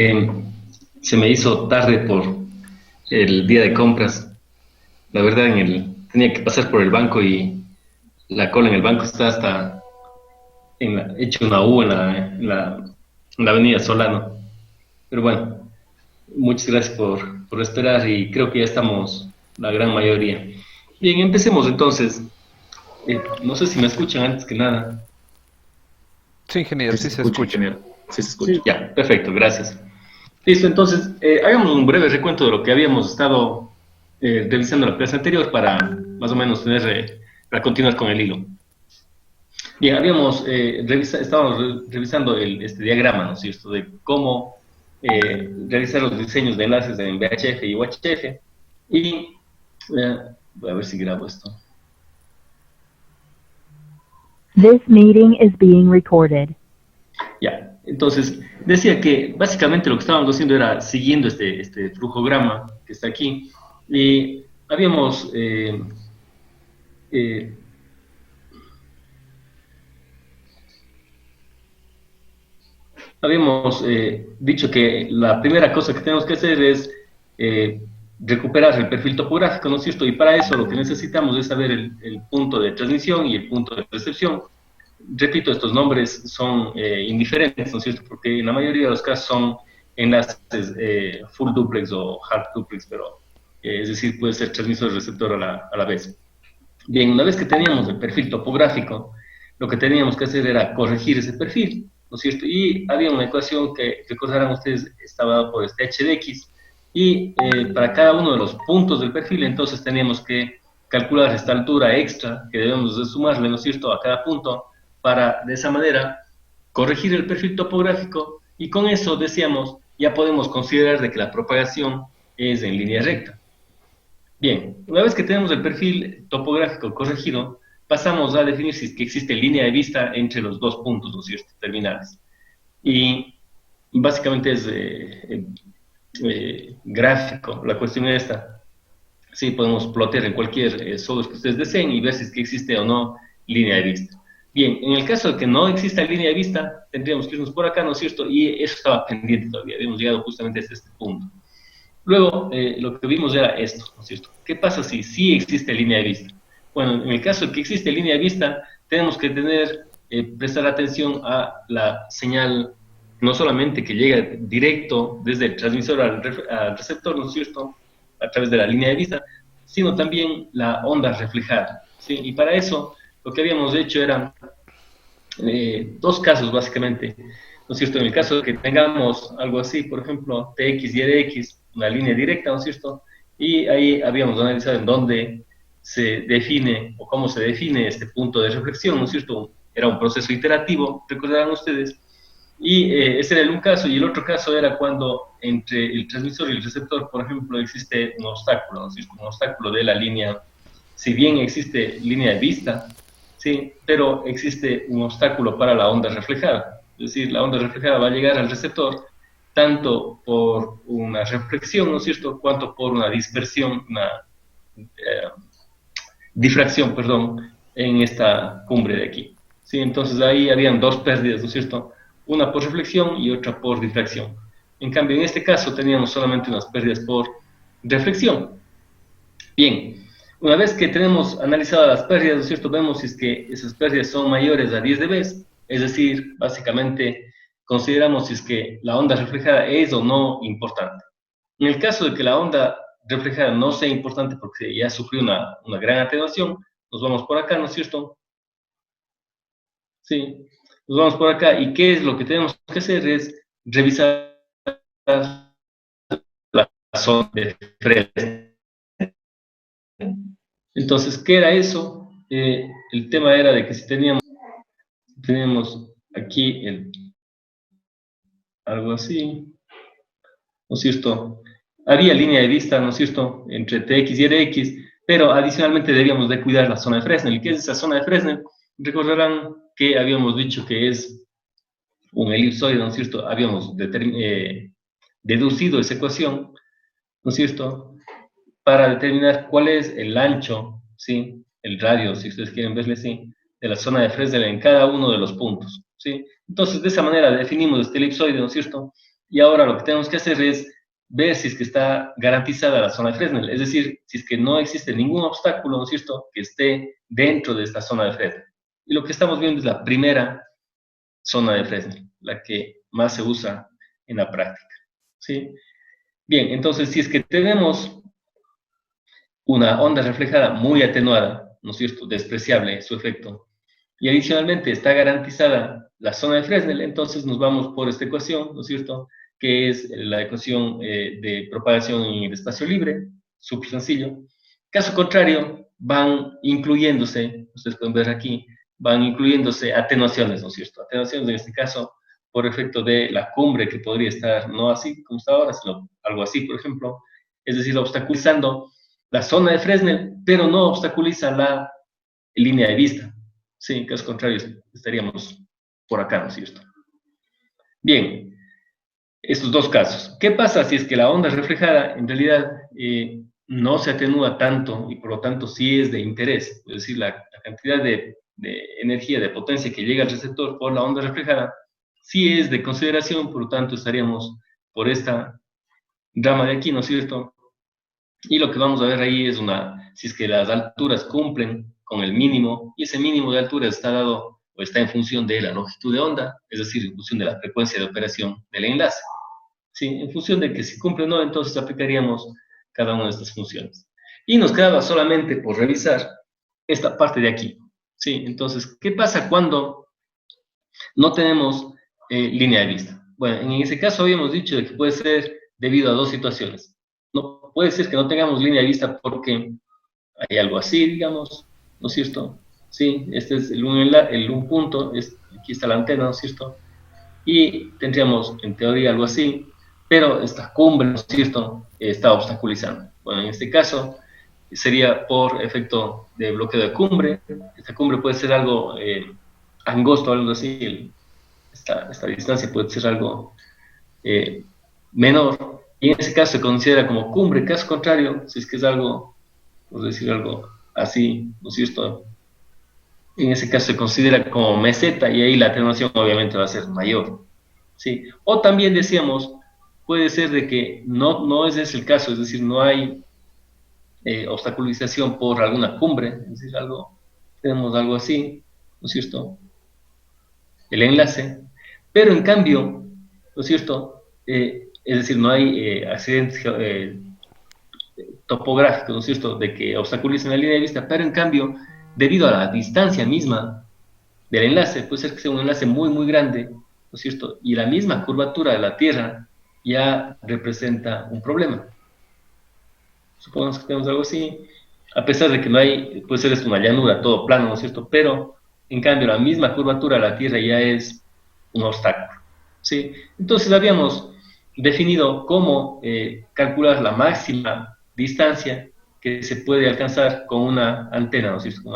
Eh, Se me hizo tarde por el día de compras. La verdad, tenía que pasar por el banco y la cola en el banco está hasta hecho una U en la avenida Solano. Pero bueno, muchas gracias por esperar y creo que ya estamos la gran mayoría. Bien, empecemos entonces. No sé si me escuchan antes que nada. Sí, ingeniero, Sí, sí se se escucha, escucha. ingeniero. Sí, se escucha. Sí, ya, perfecto, gracias. Listo, entonces, hagamos un breve recuento de lo que habíamos estado revisando la clase anterior para más o menos para continuar con el hilo. Bien, estábamos revisando este diagrama, ¿no es cierto?, de cómo realizar los diseños de enlaces en VHF y UHF. Y voy a ver si grabo esto. This meeting is being recorded. Ya, entonces decía que básicamente lo que estábamos haciendo era siguiendo este flujograma que está aquí. Y eh, habíamos dicho que la primera cosa que tenemos que hacer es eh, recuperar el perfil topográfico, ¿no es cierto? Y para eso lo que necesitamos es saber el punto de transmisión y el punto de recepción. Repito, estos nombres son indiferentes, ¿no es cierto? Porque en la mayoría de los casos son enlaces full duplex o hard duplex, pero es decir, puede ser transmisor y receptor a la vez. Bien, una vez que teníamos el perfil topográfico, lo que teníamos que hacer era corregir ese perfil, ¿no es cierto? Y había una ecuación que, recordarán ustedes, estaba dada por este h de x, y para cada uno de los puntos del perfil, entonces teníamos que calcular esta altura extra que debemos de sumarle, ¿no es cierto?, a cada punto, para de esa manera corregir el perfil topográfico, y con eso, decíamos, ya podemos considerar de que la propagación es en línea recta. Bien, una vez que tenemos el perfil topográfico corregido, pasamos a definir si es que existe línea de vista entre los dos puntos, ¿no es cierto?, terminales. Y básicamente es gráfico, la cuestión es esta. Sí, podemos plotear en cualquier software que ustedes deseen y ver si es que existe o no línea de vista. Bien, en el caso de que no exista línea de vista, tendríamos que irnos por acá, ¿no es cierto? Y eso estaba pendiente todavía, habíamos llegado justamente hasta este punto. Luego, lo que vimos era esto, ¿no es cierto? ¿Qué pasa si sí existe línea de vista? Bueno, en el caso de que existe línea de vista, tenemos que prestar atención a la señal, no solamente que llega directo desde el transmisor al receptor, ¿no es cierto?, a través de la línea de vista, sino también la onda reflejada, ¿sí? Y para eso, lo que habíamos hecho eran dos casos, básicamente, ¿no es cierto? En el caso de que tengamos algo así, por ejemplo, TX y RX, una línea directa, ¿no es cierto? Y ahí habíamos analizado en dónde se define o cómo se define este punto de reflexión, ¿no es cierto? Era un proceso iterativo, recordarán ustedes. Y ese era un caso, y el otro caso era cuando entre el transmisor y el receptor, por ejemplo, existe un obstáculo, ¿no es cierto? Un obstáculo de la línea, si bien existe línea de vista, sí, pero existe un obstáculo para la onda reflejada. Es decir, la onda reflejada va a llegar al receptor tanto por una reflexión, ¿no es cierto?, cuanto por una dispersión, una difracción, perdón, en esta cumbre de aquí. ¿Sí? Entonces ahí habían dos pérdidas, ¿no es cierto?, una por reflexión y otra por difracción. En cambio, en este caso teníamos solamente unas pérdidas por reflexión. Bien, una vez que tenemos analizadas las pérdidas, ¿no es cierto?, vemos si es que esas pérdidas son mayores a 10 dB, es decir, básicamente consideramos si es que la onda reflejada es o no importante. En el caso de que la onda reflejada no sea importante porque ya sufrió una gran atenuación, nos vamos por acá, ¿no es cierto? Sí, nos vamos por acá. ¿Y qué es lo que tenemos que hacer? Es revisar la zona de Fresnel. Entonces, ¿qué era eso? El tema era de que si teníamos aquí algo así, ¿no es cierto? Había línea de vista, ¿no es cierto?, entre TX y RX, pero adicionalmente debíamos de cuidar la zona de Fresnel. ¿Y qué es esa zona de Fresnel? Recordarán que habíamos dicho que es un elipsoide, ¿no es cierto? Habíamos deducido esa ecuación, ¿no es cierto?, para determinar cuál es el ancho, ¿sí?, el radio, si ustedes quieren verle así, de la zona de Fresnel en cada uno de los puntos, ¿sí? Entonces, de esa manera definimos este elipsoide, ¿no es cierto? Y ahora lo que tenemos que hacer es ver si es que está garantizada la zona de Fresnel, es decir, si es que no existe ningún obstáculo, ¿no es cierto?, que esté dentro de esta zona de Fresnel. Y lo que estamos viendo es la primera zona de Fresnel, la que más se usa en la práctica, ¿sí? Bien, entonces, si es que tenemos una onda reflejada muy atenuada, ¿no es cierto?, despreciable su efecto, y adicionalmente está garantizada la zona de Fresnel, entonces nos vamos por esta ecuación, ¿no es cierto?, que es la ecuación de propagación en el espacio libre, súper sencillo. Caso contrario, van incluyéndose, ustedes pueden ver aquí, van incluyéndose atenuaciones, ¿no es cierto? Atenuaciones en este caso por efecto de la cumbre que podría estar no así como está ahora, sino algo así, por ejemplo, es decir, obstaculizando la zona de Fresnel, pero no obstaculiza la línea de vista. Sí, en caso contrario estaríamos por acá, ¿no es cierto? Bien, estos dos casos. ¿Qué pasa si es que la onda reflejada en realidad no se atenúa tanto y por lo tanto sí es de interés? Es decir, la cantidad de energía, de potencia que llega al receptor por la onda reflejada sí es de consideración, por lo tanto estaríamos por esta rama de aquí, ¿no es cierto? Y lo que vamos a ver ahí es si es que las alturas cumplen con el mínimo, y ese mínimo de altura está dado o está en función de la longitud de onda, es decir, en función de la frecuencia de operación del enlace. ¿Sí? En función de que si cumple o no, entonces aplicaríamos cada una de estas funciones. Y nos quedaba solamente por revisar esta parte de aquí. ¿Sí? Entonces, ¿qué pasa cuando no tenemos línea de vista? Bueno, en ese caso habíamos dicho de que puede ser debido a dos situaciones. No puede ser que no tengamos línea de vista porque hay algo así, digamos, ¿no es cierto? Sí, este es un punto, aquí está la antena, ¿no es cierto? Y tendríamos, en teoría, algo así, pero esta cumbre, ¿no es cierto?, está obstaculizando. Bueno, en este caso, sería por efecto de bloqueo de cumbre. Esta cumbre puede ser algo angosto, algo así, esta distancia puede ser algo menor, y en ese caso se considera como cumbre. Caso contrario, si es que es algo, por decir algo así, ¿no es cierto?, en ese caso se considera como meseta, y ahí la atenuación obviamente va a ser mayor, ¿sí? O también decíamos, puede ser de que no ese es el caso, es decir, no hay obstaculización por alguna cumbre, es decir, tenemos algo así, ¿no es cierto?, el enlace, pero en cambio, ¿no es cierto?, es decir, no hay accidentes topográficos, ¿no es cierto?, de que obstaculicen la línea de vista, pero en cambio, debido a la distancia misma del enlace, puede ser que sea un enlace muy, muy grande, ¿no es cierto?, y la misma curvatura de la Tierra ya representa un problema. Supongamos que tenemos algo así, a pesar de que no hay, puede ser esto una llanura, todo plano, ¿no es cierto?, pero en cambio la misma curvatura de la Tierra ya es un obstáculo, ¿sí? Entonces habíamos definido cómo calcular la máxima distancia que se puede alcanzar con una antena, ¿no es cierto?, con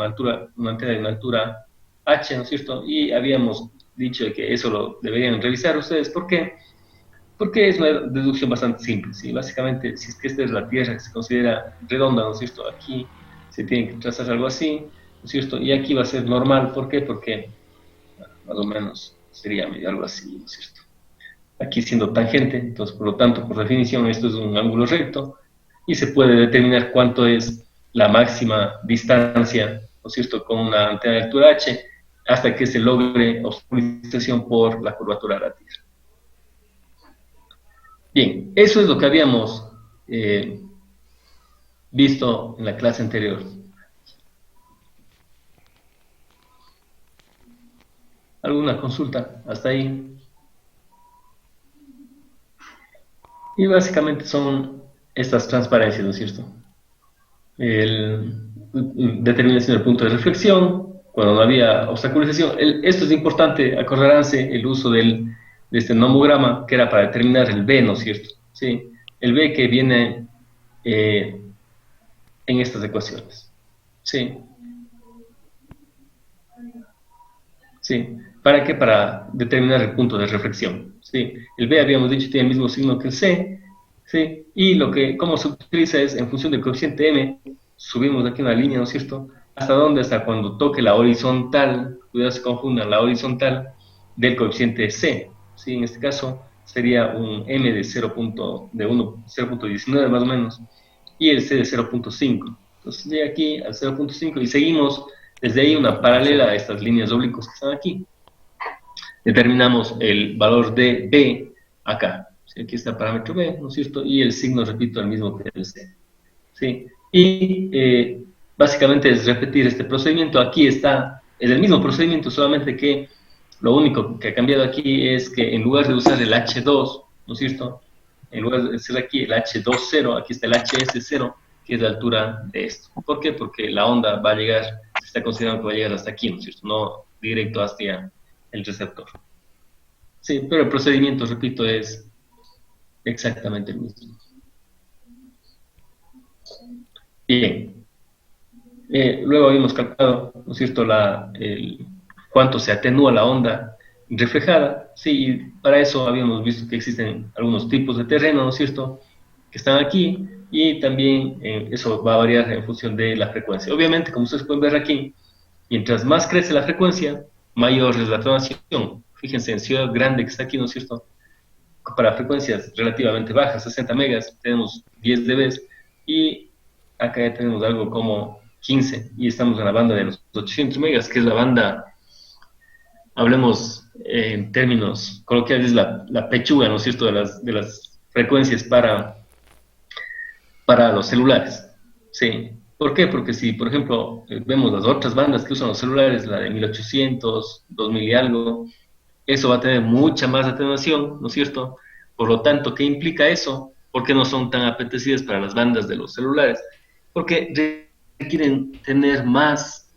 una antena de una altura h, ¿no es cierto?, y habíamos dicho que eso lo deberían revisar ustedes. ¿Por qué? Porque es una deducción bastante simple, ¿sí? Básicamente, si es que esta es la Tierra que se considera redonda, ¿no es cierto?, aquí se tiene que trazar algo así, ¿no es cierto?, y aquí va a ser normal. ¿Por qué? Porque más o menos sería medio algo así, ¿no es cierto?, aquí siendo tangente, entonces por lo tanto, por definición, esto es un ángulo recto, y se puede determinar cuánto es la máxima distancia, ¿no es cierto?, con una antena de altura h, hasta que se logre obstaculización por la curvatura de la Tierra. Bien, eso es lo que habíamos visto en la clase anterior. ¿Alguna consulta hasta ahí? Y básicamente son estas transparencias, ¿no es cierto? Determinación del punto de reflexión, cuando no había obstaculización. Esto es importante, acordaránse el uso de este nomograma, que era para determinar el B, ¿no es cierto? ¿Sí? El B que viene en estas ecuaciones. ¿Sí? ¿Sí? ¿Para qué? Para determinar el punto de reflexión. ¿Sí? El B, habíamos dicho, tiene el mismo signo que el C, ¿sí? Y cómo se utiliza es en función del coeficiente M, subimos aquí una línea, ¿no es cierto?, ¿hasta dónde? Hasta cuando toque la horizontal, cuidado se confundan, la horizontal del coeficiente C, ¿sí? En este caso, sería un M de 0.19 más o menos, y el C de 0.5. Entonces de aquí al 0.5 y seguimos desde ahí una paralela a estas líneas oblicuas que están aquí. Determinamos el valor de B acá. ¿Sí? Aquí está el parámetro B, ¿no es cierto? Y el signo, repito, el mismo que el C. ¿Sí? Y básicamente es repetir este procedimiento. Aquí está, es el mismo procedimiento, solamente que lo único que ha cambiado aquí es que en lugar de usar el H2, ¿no es cierto? En lugar de ser aquí el H20, aquí está el HS0, que es la altura de esto. ¿Por qué? Porque la onda va a llegar, se está considerando que va a llegar hasta aquí, ¿no es cierto? No directo hacia el receptor. Sí, pero el procedimiento, repito, es exactamente el mismo. Bien. Luego habíamos calculado, ¿no es cierto?, cuánto se atenúa la onda reflejada. Sí, y para eso habíamos visto que existen algunos tipos de terreno, ¿no es cierto?, que están aquí, y también eso va a variar en función de la frecuencia. Obviamente, como ustedes pueden ver aquí, mientras más crece la frecuencia, mayor es la atenuación. Fíjense, en Ciudad Grande, que está aquí, ¿no es cierto?, para frecuencias relativamente bajas, 60 megas, tenemos 10 dB, y acá ya tenemos algo como 15, y estamos en la banda de los 800 megas, que es la banda, hablemos en términos coloquiales, la pechuga, ¿no es cierto?, de las frecuencias para los celulares. Sí. ¿Por qué? Porque si, por ejemplo, vemos las otras bandas que usan los celulares, la de 1800, 2000 y algo, eso va a tener mucha más atenuación, ¿no es cierto? Por lo tanto, ¿qué implica eso? ¿Por qué no son tan apetecidas para las bandas de los celulares? Porque requieren tener más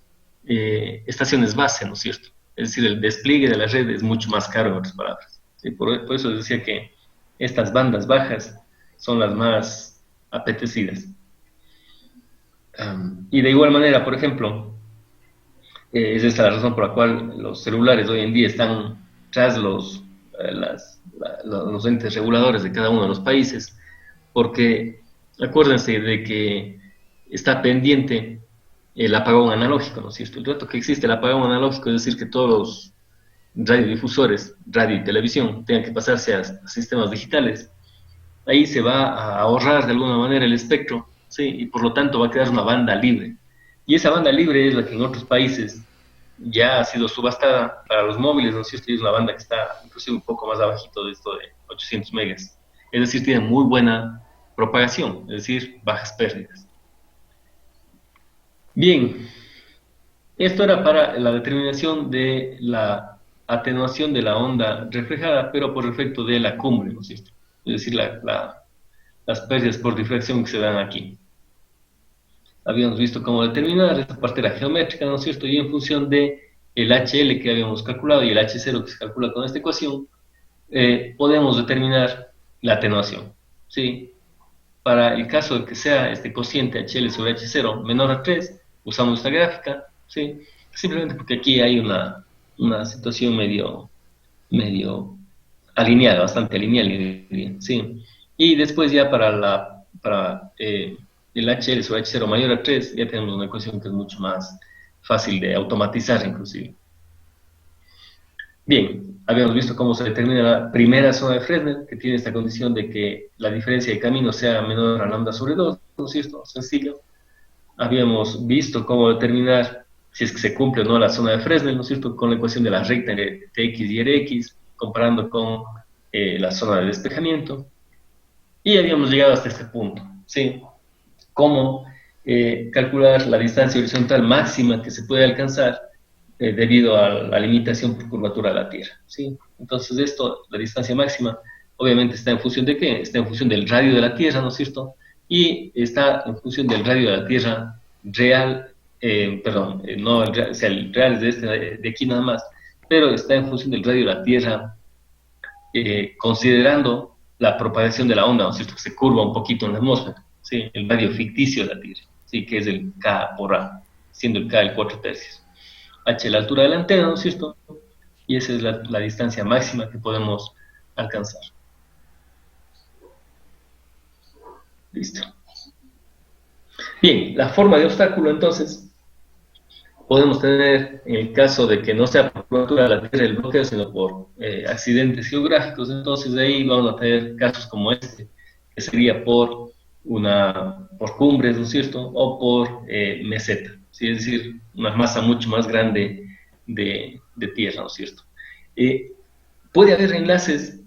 estaciones base, ¿no es cierto? Es decir, el despliegue de la red es mucho más caro, en otras palabras. ¿Sí? Por eso les decía que estas bandas bajas son las más apetecidas. Y de igual manera, por ejemplo, es esta la razón por la cual los celulares hoy en día están tras los entes reguladores de cada uno de los países, porque acuérdense de que está pendiente el apagón analógico, ¿no es cierto? El rato que existe el apagón analógico, es decir, que todos los radiodifusores, radio y televisión, tengan que pasarse a sistemas digitales, ahí se va a ahorrar de alguna manera el espectro, ¿sí? Y por lo tanto va a quedar una banda libre. Y esa banda libre es la que en otros países ya ha sido subastada para los móviles, ¿no es cierto? Y es una banda que está inclusive un poco más abajito de esto de 800 megas. Es decir, tiene muy buena propagación, es decir, bajas pérdidas. Bien, esto era para la determinación de la atenuación de la onda reflejada, pero por efecto de la cumbre, ¿no es cierto? Es decir, las pérdidas por difracción que se dan aquí. Habíamos visto cómo determinar, esta parte era geométrica, ¿no es cierto? Y en función de el HL que habíamos calculado y el H0 que se calcula con esta ecuación, podemos determinar la atenuación, ¿sí? Para el caso de que sea este cociente HL sobre H0 menor a 3, usamos esta gráfica, ¿sí? Simplemente porque aquí hay una situación medio alineada, bastante alineada, diría, ¿sí? Y después ya para el HL sobre H0 mayor a 3, ya tenemos una ecuación que es mucho más fácil de automatizar inclusive. Bien, habíamos visto cómo se determina la primera zona de Fresnel, que tiene esta condición de que la diferencia de camino sea menor a lambda sobre 2, ¿no es cierto? Sencillo. Habíamos visto cómo determinar si es que se cumple o no la zona de Fresnel, ¿no es cierto? Con la ecuación de la recta de Tx y Rx, comparando con la zona de despejamiento. Y habíamos llegado hasta este punto, ¿sí? Cómo calcular la distancia horizontal máxima que se puede alcanzar debido a la limitación por curvatura de la Tierra, ¿sí? Entonces esto, la distancia máxima, obviamente está en función de ¿qué? Está en función del radio de la Tierra, ¿no es cierto? Y está en función del radio de la Tierra real, no el real, o sea, el real es de aquí nada más, pero está en función del radio de la Tierra, considerando la propagación de la onda, ¿no es cierto? Que se curva un poquito en la atmósfera, ¿sí? El radio ficticio de la Tierra, ¿sí? Que es el K por A, siendo el K el 4/3. H la altura de la antena, ¿no es cierto? Y esa es la distancia máxima que podemos alcanzar. Listo. Bien, la forma de obstáculo entonces podemos tener, en el caso de que no sea curvatura de la Tierra el bloqueo, sino por accidentes geográficos. Entonces de ahí vamos a tener casos como este, que sería por cumbres, ¿no es cierto?, o por meseta, ¿sí? Es decir, una masa mucho más grande de tierra, ¿no es cierto? Puede haber enlaces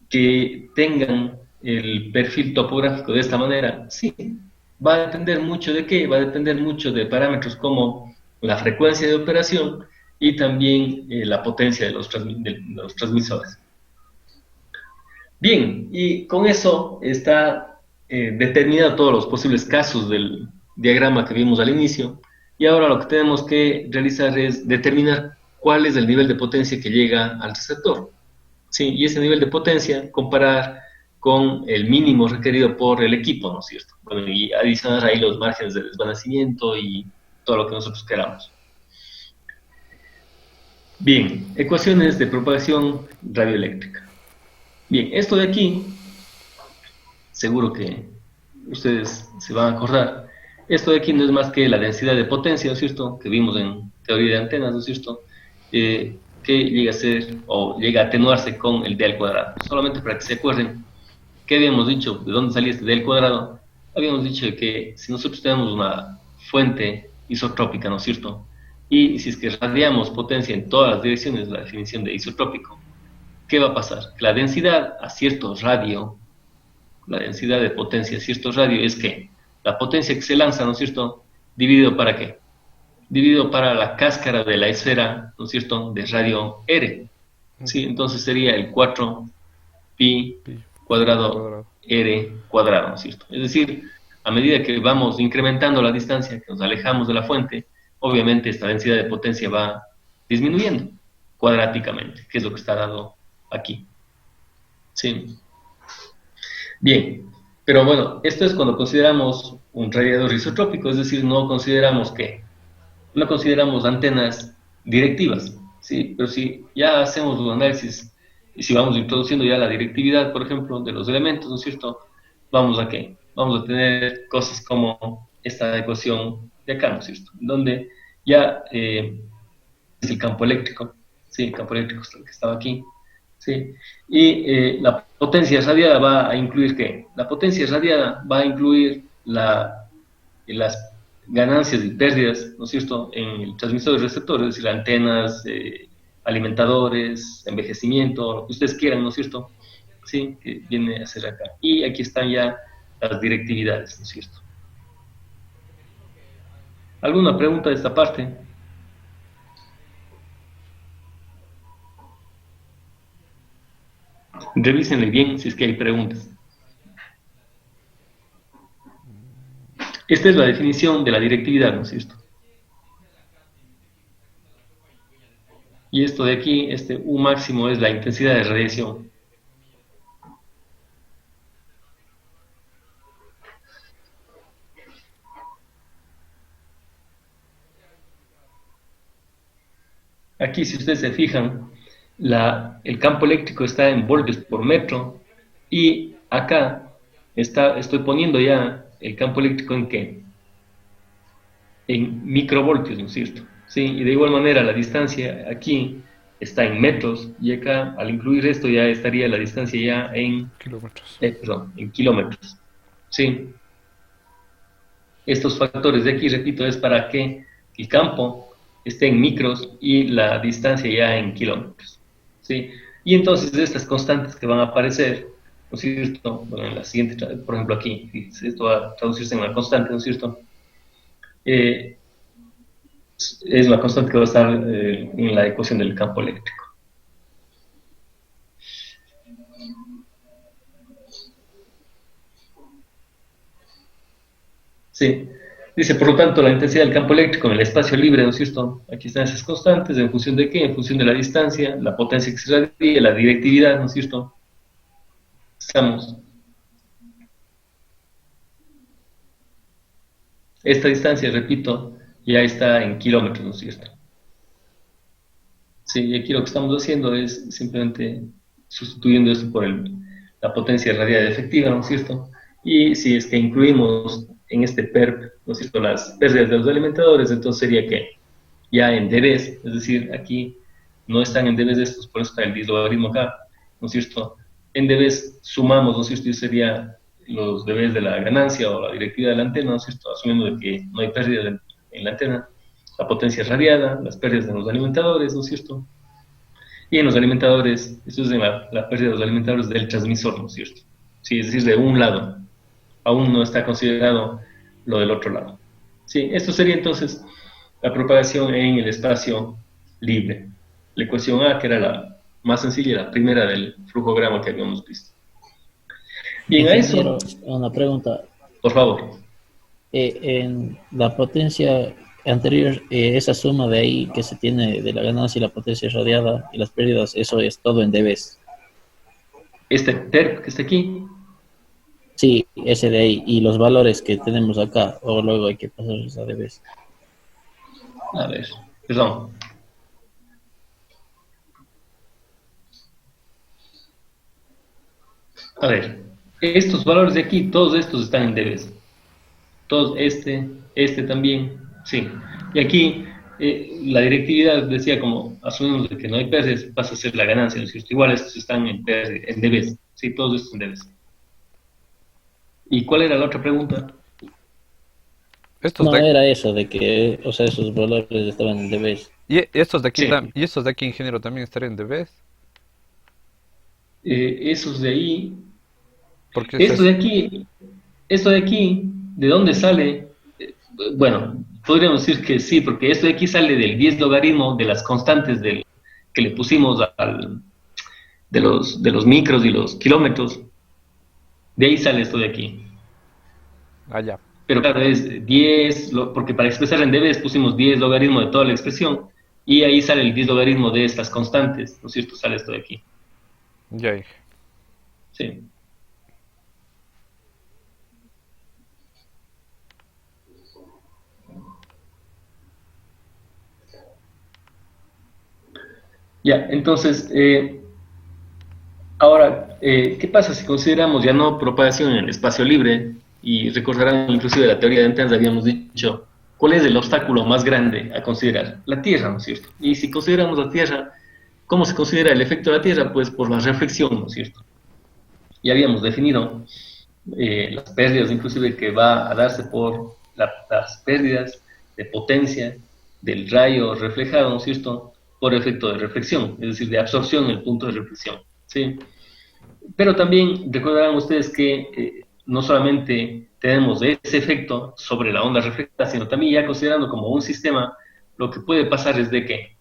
que tengan el perfil topográfico de esta manera. Sí, va a depender mucho de qué, va a depender mucho de parámetros como la frecuencia de operación y también la potencia de los transmisores. Bien, y con eso está determinado todos los posibles casos del diagrama que vimos al inicio, y ahora lo que tenemos que realizar es determinar cuál es el nivel de potencia que llega al receptor. Sí, y ese nivel de potencia comparar con el mínimo requerido por el equipo, ¿no es cierto? Bueno, y adicionar ahí los márgenes de desvanecimiento y todo lo que nosotros queramos. Bien, ecuaciones de propagación radioeléctrica. Bien, esto de aquí, seguro que ustedes se van a acordar, esto de aquí no es más que la densidad de potencia, ¿no es cierto?, que vimos en teoría de antenas, ¿no es cierto?, que llega a ser, o llega a atenuarse con el d al cuadrado. Solamente para que se acuerden, ¿qué habíamos dicho? ¿De dónde salía este d al cuadrado? Habíamos dicho que si nosotros tenemos una fuente isotrópica, ¿no es cierto?, y si es que radiamos potencia en todas las direcciones, la definición de isotrópico, ¿qué va a pasar? Que la densidad a cierto radio, la densidad de potencia a cierto radio es que la potencia que se lanza, ¿no es cierto?, dividido para qué? Dividido para la cáscara de la esfera, ¿no es cierto?, de radio R. ¿Sí? Entonces sería el 4pi cuadrado R cuadrado, ¿no es cierto? Es decir, a medida que vamos incrementando la distancia, que nos alejamos de la fuente, obviamente esta densidad de potencia va disminuyendo cuadráticamente, que es lo que está dado aquí. ¿Sí? Bien, pero bueno, esto es cuando consideramos un radiador isotrópico, es decir, no consideramos antenas directivas, ¿sí? Pero si ya hacemos un análisis y si vamos introduciendo ya la directividad, por ejemplo, de los elementos, ¿no es cierto?, ¿vamos a qué? Vamos a tener cosas como esta ecuación de acá, ¿no es cierto?, donde ya es el campo eléctrico, ¿sí? El campo eléctrico es el que estaba aquí, ¿sí? Y la potencia radiada va a incluir ¿qué? La potencia radiada va a incluir las ganancias y pérdidas, ¿no es cierto?, en el transmisor y receptor, es decir, antenas, alimentadores, envejecimiento, lo que ustedes quieran, ¿no es cierto?, ¿sí?, que viene a ser acá. Y aquí están ya las directividades, ¿no es cierto? ¿Alguna pregunta de esta parte? Revísenle bien si es que hay preguntas. Esta es la definición de la directividad, ¿no es cierto? Y esto de aquí, este U máximo es la intensidad de radiación. Aquí, si ustedes se fijan, el campo eléctrico está en voltios por metro, y acá estoy poniendo ya el campo eléctrico ¿en qué? En microvoltios, ¿no es cierto? ¿Sí? Y de igual manera la distancia aquí está en metros, y acá al incluir esto ya estaría la distancia ya en kilómetros. Perdón, en kilómetros. ¿Sí? Estos factores de aquí, repito, es para que el campo esté en micros y la distancia ya en kilómetros, ¿sí? Y entonces estas constantes que van a aparecer, ¿no es cierto? Bueno, en la siguiente, por ejemplo aquí, esto va a traducirse en una constante, ¿no es cierto? Es la constante que va a estar en la ecuación del campo eléctrico. Sí. Dice, por lo tanto, la intensidad del campo eléctrico en el espacio libre, ¿no es cierto? Aquí están esas constantes, ¿en función de qué? En función de la distancia, la potencia que se radia, la directividad, ¿no es cierto? Estamos. Esta distancia, repito, ya está en kilómetros, ¿no es cierto? Sí, y aquí lo que estamos haciendo es simplemente sustituyendo esto por la potencia radiada efectiva, ¿no es cierto? Y si es que incluimos en este PERP, ¿no es cierto?, las pérdidas de los alimentadores, entonces sería que ya en dBs, es decir, aquí no están en debes de estos, por eso está el dislogaritmo acá, ¿no es cierto? En debes sumamos, ¿no es cierto? Y sería los debes de la ganancia o la directiva de la antena, ¿no es cierto? Asumiendo de que no hay pérdida en la antena, la potencia es radiada, las pérdidas de los alimentadores, ¿no es cierto? Y en los alimentadores, esto es en la pérdida de los alimentadores del transmisor, ¿no es cierto? Sí, es decir, de un lado, aún no está considerado lo del otro lado. Sí, esto sería entonces la propagación en el espacio libre. La ecuación A, que era la más sencilla, la primera del flujograma que habíamos visto. Bien, a Ingeniero, eso, una pregunta. por favor. En la potencia anterior, esa suma de ahí que se tiene de la ganancia y la potencia radiada y las pérdidas, eso es todo en dBs. Este term que está aquí, Sí, ese de ahí. Y los valores que tenemos acá, o luego hay que pasarlos a dBs. a ver, perdón. A ver, estos valores de aquí, todos estos están en dBs. Todos, este también, sí. Y aquí la directividad decía como, asumimos de que no hay pérdidas, pasa a ser la ganancia, ¿no es cierto? Igual estos están en dBs, sí, todos estos en dBs. ¿Y cuál era la otra pregunta? Estos No, de, era eso, de que, o sea, esos valores estaban en dBs. y estos de aquí, Sí, y estos de aquí, ingeniero, también estarían de vez. esos de ahí, Porque esto de aquí, esto de aquí, ¿de dónde sale? Bueno, podríamos decir que sí, porque esto de aquí sale del 10 logaritmo de las constantes que le pusimos de los micros y los kilómetros. De ahí sale esto de aquí. allá. Pero claro, es 10, porque para expresar en dBs pusimos 10 logaritmo de toda la expresión, y ahí sale el 10 logaritmo de estas constantes, ¿no es cierto? Sale esto de aquí. Ya, Inge. Sí. Ya, entonces, ahora, ¿qué pasa si consideramos ya no propagación en el espacio libre? Y recordarán inclusive la teoría de antenas, habíamos dicho, ¿cuál es el obstáculo más grande a considerar? La Tierra, ¿no es cierto? Y si consideramos la Tierra, ¿cómo se considera el efecto de la Tierra? Pues por la reflexión, ¿no es cierto? Y habíamos definido las pérdidas, inclusive que va a darse por las pérdidas de potencia del rayo reflejado, ¿no es cierto?, por efecto de reflexión, es decir, de absorción en el punto de reflexión, ¿sí? Pero también recordarán ustedes que no solamente tenemos ese efecto sobre la onda reflectada, sino también ya considerando como un sistema, lo que puede pasar es de que,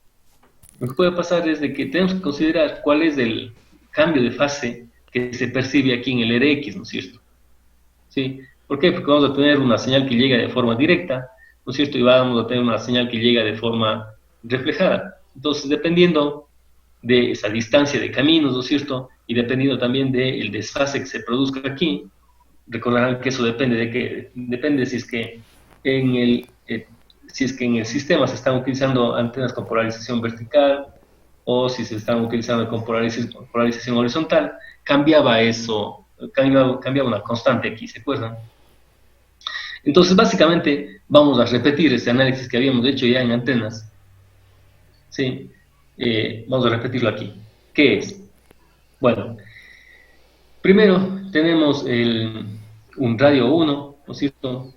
lo que puede pasar es de que tenemos que considerar cuál es el cambio de fase que se percibe aquí en el RX, ¿no es cierto? ¿Sí? ¿Por qué? Porque vamos a tener una señal que llega de forma directa, ¿no es cierto? Y vamos a tener una señal que llega de forma reflejada. Entonces, dependiendo de esa distancia de caminos, ¿no es cierto? Y dependiendo también del desfase que se produzca aquí, recordarán que eso depende si es que en el sistema se están utilizando antenas con polarización vertical o si se están utilizando con polarización horizontal, cambiaba eso, cambiaba una constante aquí, ¿se acuerdan? Entonces, básicamente, vamos a repetir este análisis que habíamos hecho ya en antenas, ¿sí? Vamos a repetirlo aquí. ¿Qué es? Bueno, primero tenemos un radio 1, ¿no es cierto?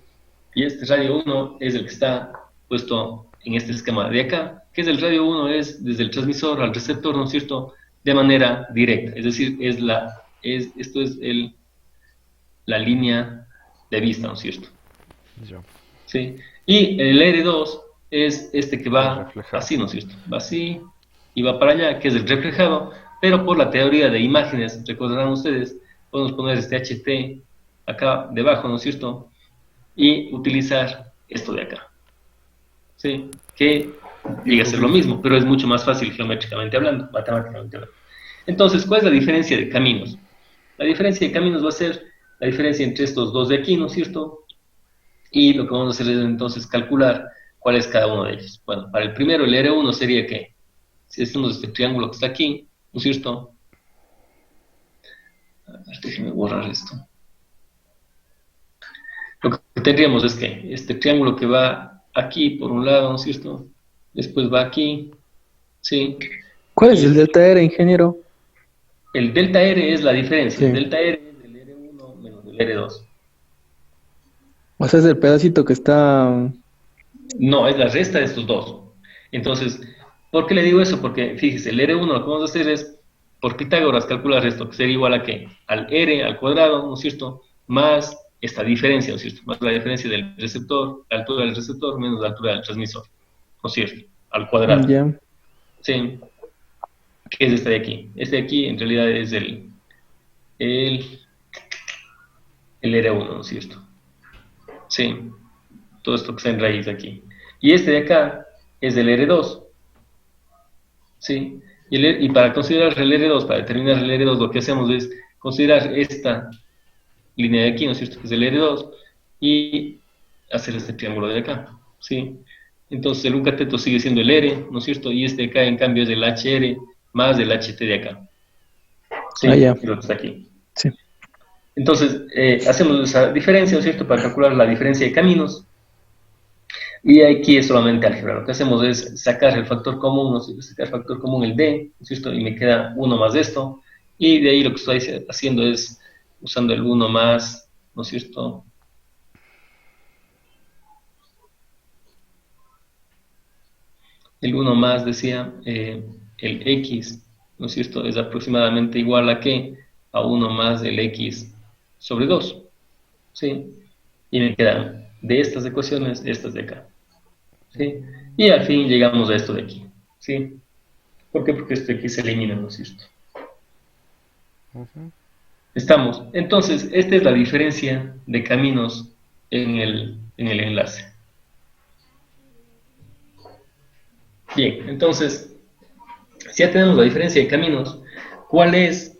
Y este radio 1 es el que está puesto en este esquema de acá, que es el radio 1 es desde el transmisor al receptor, ¿no es cierto?, de manera directa, es decir, esto es la línea de vista, ¿no es cierto? Ya. ¿Sí? Y el R2 es este que El va reflejado. así, ¿no es cierto? Va así y va para allá, que es el reflejado, pero por la teoría de imágenes, recordarán ustedes, podemos poner este HT acá debajo, ¿no es cierto?, y utilizar esto de acá, ¿sí? Que llega a ser lo mismo, pero es mucho más fácil geométricamente hablando, matemáticamente hablando. Entonces, ¿cuál es la diferencia de caminos? La diferencia de caminos va a ser la diferencia entre estos dos de aquí, ¿no es cierto? Y lo que vamos a hacer es entonces calcular cuál es cada uno de ellos. Bueno, para el primero, el R1 sería que, si hacemos este triángulo que está aquí, ¿no es cierto? A ver, déjenme borrar esto. Lo que tendríamos es que este triángulo que va aquí por un lado, ¿no es cierto? Después va aquí, ¿sí? ¿Cuál es el delta R, ingeniero? El delta R es la diferencia. Sí. El delta R es del R1 menos del R2. O sea, es el pedacito que está... No, es la resta de estos dos. Entonces, ¿por qué le digo eso? Porque, fíjese, el R1 lo que vamos a hacer es, por Pitágoras, calcular esto, que sería igual a ¿qué? Al R al cuadrado, ¿no es cierto? Más esta diferencia, ¿no es cierto? Más la diferencia del receptor, la altura del receptor, menos la altura del transmisor, ¿no es cierto? Al cuadrado. Ya. Sí. ¿Qué es este de aquí? Este de aquí, en realidad, es el, el R1, ¿no es cierto? Sí. Todo esto que está en raíz aquí. Y este de acá es del R2. ¿Sí? Y para considerar el R2, para determinar el R2, lo que hacemos es considerar esta línea de aquí, ¿no es cierto? Que es el R2, y hacer este triángulo de acá. ¿Sí? Entonces el un cateto sigue siendo el R, ¿no es cierto? Y este de acá, en cambio, es el HR más del HT de acá. ¿Sí? Ah, ya. Es lo que está aquí. Sí. Entonces, hacemos esa diferencia, ¿no es cierto? Para calcular la diferencia de caminos. Y aquí es solamente álgebra. Lo que hacemos es sacar el factor común, ¿no? Sacar el factor común, el D, ¿no es cierto? Y me queda 1 más de esto. Y de ahí lo que estoy haciendo es usando el 1 más, ¿no es cierto? El 1 más, decía, el X, ¿no es cierto? Es aproximadamente igual a ¿qué? A 1 más el X sobre 2. ¿Sí? Y me quedan de estas ecuaciones, estas de acá. ¿Sí? Y al fin llegamos a esto de aquí. ¿Sí? ¿Por qué? Porque esto de aquí se elimina, ¿no es cierto? Estamos. Entonces, esta es la diferencia de caminos en el enlace. Bien, entonces, si ya tenemos la diferencia de caminos, ¿cuáles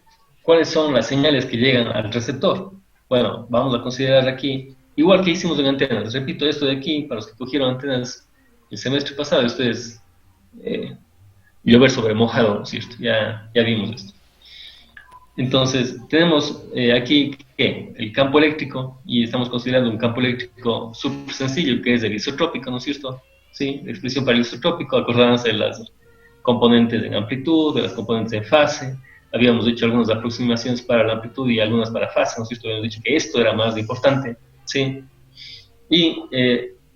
son las señales que llegan al receptor? Bueno, vamos a considerar aquí, igual que hicimos en antenas. Repito, esto de aquí, para los que cogieron antenas el semestre pasado, esto es llover sobre mojado, ¿no es cierto? Ya vimos esto. Entonces, tenemos aquí ¿qué? El campo eléctrico, y estamos considerando un campo eléctrico súper sencillo, que es el isotrópico, ¿no es cierto? ¿Sí? La expresión para el isotrópico, acordarse de las componentes en amplitud, de las componentes en fase. Habíamos hecho algunas aproximaciones para la amplitud y algunas para fase, ¿no es cierto? Habíamos dicho que esto era más importante, ¿sí? Y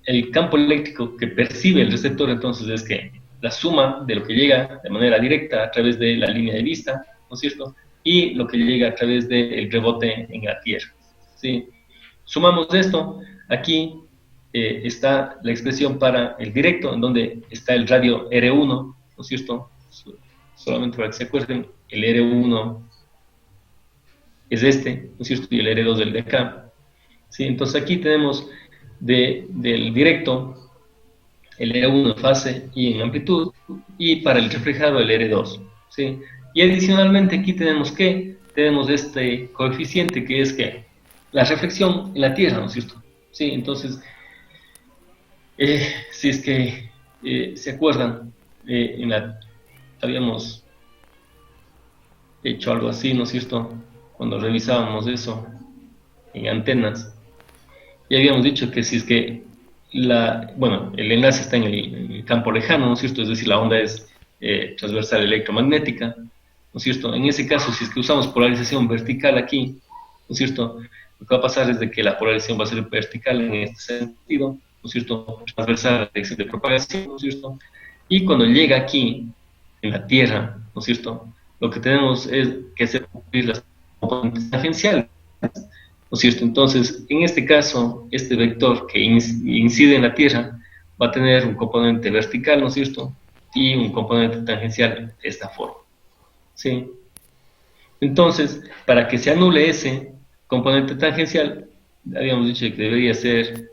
el campo eléctrico que percibe el receptor, entonces, es que la suma de lo que llega de manera directa a través de la línea de vista, ¿no es cierto?, y lo que llega a través del rebote en la Tierra. ¿Sí? Sumamos esto, aquí está la expresión para el directo, en donde está el radio R1, ¿no es cierto? Solamente para que se acuerden, el R1 es este, ¿no es cierto? Y el R2 el de acá. ¿Sí? Entonces aquí tenemos del directo el R1 en fase y en amplitud, y para el reflejado el R2. ¿Sí? Y adicionalmente aquí tenemos este coeficiente que es que la reflexión en la Tierra, ¿no es cierto? Sí, entonces, si es que se acuerdan, habíamos hecho algo así, ¿no es cierto? Cuando revisábamos eso en antenas, y habíamos dicho que si es que el enlace está en el campo lejano, ¿no es cierto? Es decir, la onda es transversal electromagnética, ¿no es cierto? En ese caso, si es que usamos polarización vertical aquí, ¿no es cierto? Lo que va a pasar es de que la polarización va a ser vertical en este sentido, ¿no es cierto? Transversal a la dirección de propagación, ¿no es cierto? Y cuando llega aquí, en la Tierra, ¿no es cierto? Lo que tenemos es que hacer cumplir las componentes tangenciales, ¿no es cierto? Entonces, en este caso, este vector que incide en la Tierra va a tener un componente vertical, ¿no es cierto? Y un componente tangencial de esta forma. ¿Sí? Entonces, para que se anule ese componente tangencial, habíamos dicho que debería ser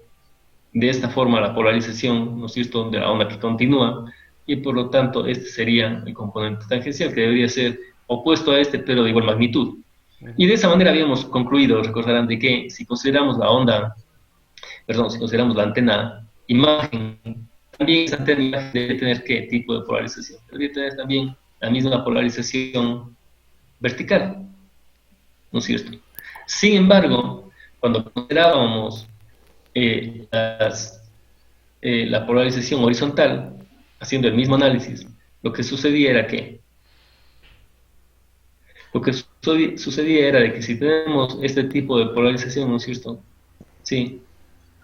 de esta forma la polarización, ¿no es cierto?, de la onda que continúa, y por lo tanto este sería el componente tangencial, que debería ser opuesto a este, pero de igual magnitud. Y de esa manera habíamos concluido, recordarán, de que si consideramos si consideramos la antena imagen, también esa antena imagen debe tener ¿qué tipo de polarización? Debería tener también la misma polarización vertical, ¿no es cierto? Sin embargo, cuando considerábamos la polarización horizontal, haciendo el mismo análisis, lo que sucedía era que Lo que sucedía era de que si tenemos este tipo de polarización, ¿no es cierto? Sí,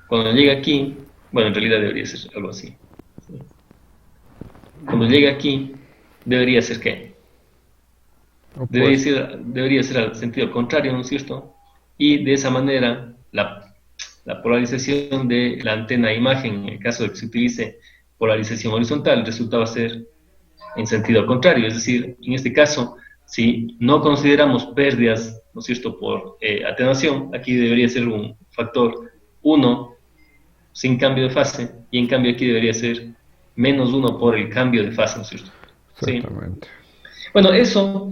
cuando llega aquí, bueno, en realidad debería ser algo así. ¿Sí? Cuando llega aquí, debería ser ¿qué? Opuesto. Debería ser al sentido contrario, ¿no es cierto? Y de esa manera, la polarización de la antena imagen, en el caso de que se utilice polarización horizontal, resultaba ser en sentido contrario. Es decir, en este caso, si no consideramos pérdidas, ¿no es cierto?, por atenuación, aquí debería ser un factor 1 sin cambio de fase, y en cambio aquí debería ser -1 por el cambio de fase, ¿no es cierto? Sí. Exactamente. Bueno, eso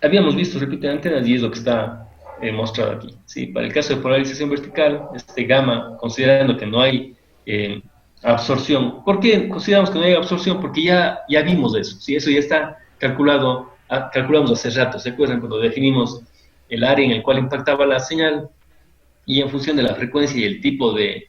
habíamos visto, repito, en antenas y es lo que está mostrado aquí. ¿Sí? Para el caso de polarización vertical, este gamma, considerando que no hay absorción. ¿Por qué consideramos que no hay absorción? Porque ya vimos eso. ¿Sí? Eso ya está calculado, calculamos hace rato. ¿Se acuerdan cuando definimos el área en el cual impactaba la señal? Y en función de la frecuencia y el tipo de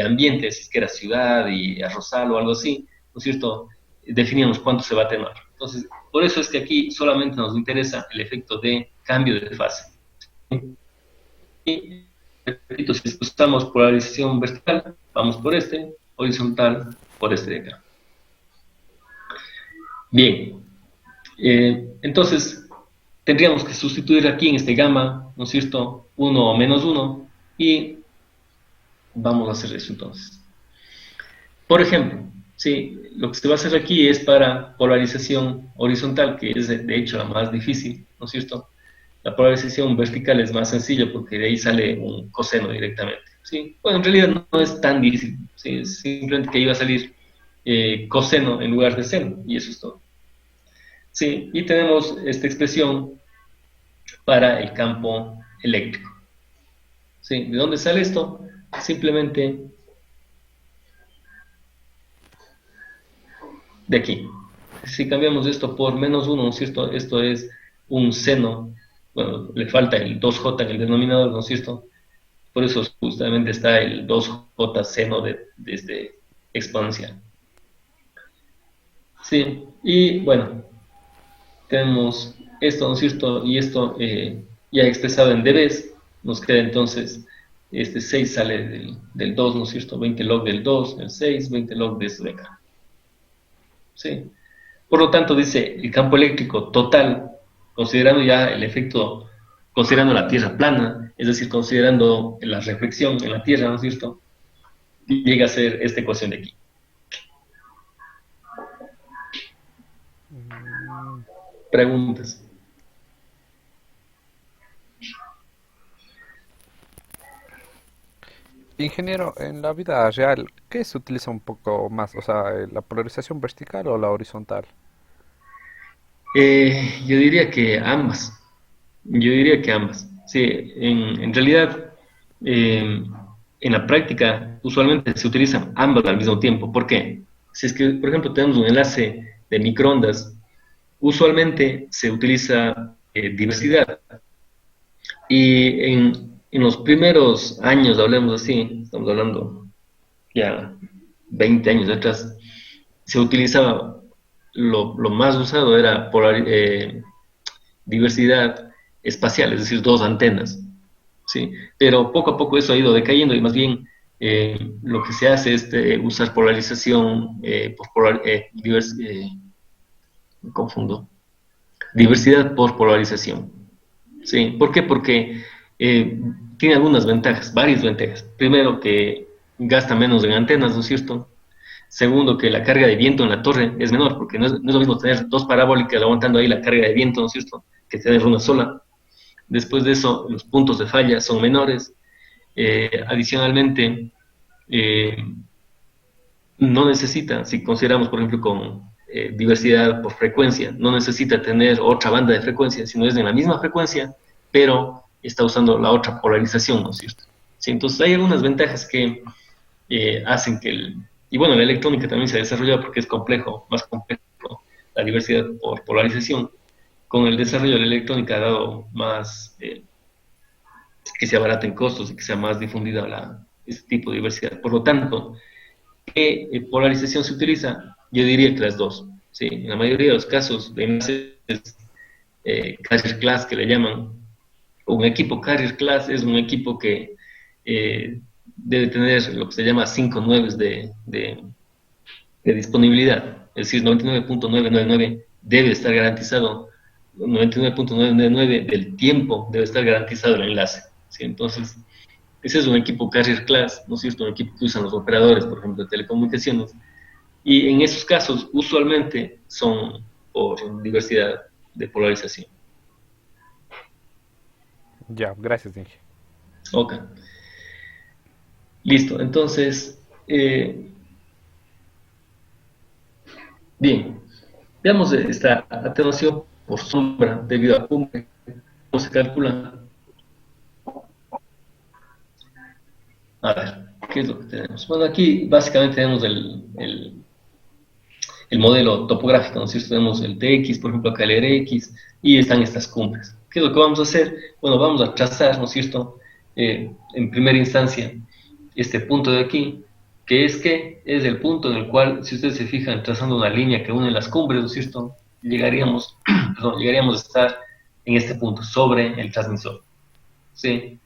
ambiente, si es que era ciudad y arrozal o algo así, ¿no es cierto?, definíamos cuánto se va a atenuar. Entonces, por eso es que aquí solamente nos interesa el efecto de cambio de fase. Y, repito, si usamos polarización vertical, vamos por este, horizontal, por este de acá. Bien, entonces, tendríamos que sustituir aquí en este gamma, ¿no es cierto?, 1 o -1, y vamos a hacer eso entonces. Por ejemplo, sí, lo que se va a hacer aquí es para polarización horizontal, que es de hecho la más difícil, ¿no es cierto? La polarización vertical es más sencilla porque de ahí sale un coseno directamente, ¿sí? Bueno, en realidad no es tan difícil, ¿sí? Es simplemente que iba a salir coseno en lugar de seno, y eso es todo. Sí, y tenemos esta expresión para el campo eléctrico. ¿Sí? ¿De dónde sale esto? Simplemente de aquí. Si cambiamos esto por -1, ¿no es cierto? Esto es un seno, bueno, le falta el 2j en el denominador, ¿no es cierto? Por eso justamente está el 2j seno de este exponencial. Sí, y bueno, tenemos esto, ¿no es cierto? Y esto ya expresado en dBs, nos queda entonces, este 6 sale del 2, ¿no es cierto? 20 log del 2, el 6, 20 log de esto de acá. ¿Sí? Por lo tanto, dice el campo eléctrico total, considerando ya el efecto, considerando la Tierra plana, es decir, considerando la reflexión en la Tierra, ¿no es cierto? Llega a ser esta ecuación de aquí. Preguntas. Ingeniero, en la vida real, ¿qué se utiliza un poco más? O sea, ¿la polarización vertical o la horizontal? Yo diría que ambas. Yo diría que ambas. Sí, en realidad, en la práctica, usualmente se utilizan ambas al mismo tiempo. ¿Por qué? Si es que, por ejemplo, tenemos un enlace de microondas, usualmente se utiliza diversidad. Y en los primeros años, hablemos así, estamos hablando ya 20 años atrás, se utilizaba, lo más usado era diversidad espacial, es decir, dos antenas, ¿sí? Pero poco a poco eso ha ido decayendo y más bien lo que se hace es usar polarización, me confundo, diversidad por polarización, ¿sí? ¿Por qué? Porque tiene algunas ventajas, varias ventajas. Primero, que gasta menos en antenas, ¿no es cierto? Segundo, que la carga de viento en la torre es menor, porque no es lo mismo tener dos parabólicas aguantando ahí la carga de viento, ¿no es cierto?, que tener una sola. Después de eso, los puntos de falla son menores. Adicionalmente, no necesita, si consideramos, por ejemplo, con diversidad por frecuencia, no necesita tener otra banda de frecuencia, sino es de la misma frecuencia, pero está usando la otra polarización, ¿no es cierto? Sí, entonces hay algunas ventajas que hacen que y bueno, la electrónica también se ha desarrollado porque es complejo, más complejo la diversidad por polarización. Con el desarrollo de la electrónica ha dado más, que se abaraten costos y que sea más difundida este tipo de diversidad. Por lo tanto, ¿qué polarización se utiliza? Yo diría que las dos. ¿Sí? En la mayoría de los casos de enlaces carrier class que le llaman. Un equipo carrier class es un equipo que debe tener lo que se llama 5 nueves de disponibilidad, es decir, 99.999 debe estar garantizado, 99.999 del tiempo debe estar garantizado el enlace, ¿sí? Entonces, ese es un equipo carrier class, ¿no es cierto? Un equipo que usan los operadores, por ejemplo, de telecomunicaciones, y en esos casos, usualmente, son por diversidad de polarización. Ya, gracias, Inge. Ok. Listo, entonces, bien, veamos esta atenuación por sombra debido a cumbre, cómo se calcula. A ver, ¿qué es lo que tenemos? Bueno, aquí básicamente tenemos el modelo topográfico, ¿no es cierto? Tenemos el TX, por ejemplo, acá el RX, y están estas cumbres. ¿Qué es lo que vamos a hacer? Bueno, vamos a trazar, ¿no es cierto? En primera instancia, este punto de aquí, que es el punto en el cual, si ustedes se fijan, trazando una línea que une las cumbres, ¿no es cierto? Llegaríamos, perdón, llegaríamos a estar en este punto, sobre el transmisor. ¿Sí?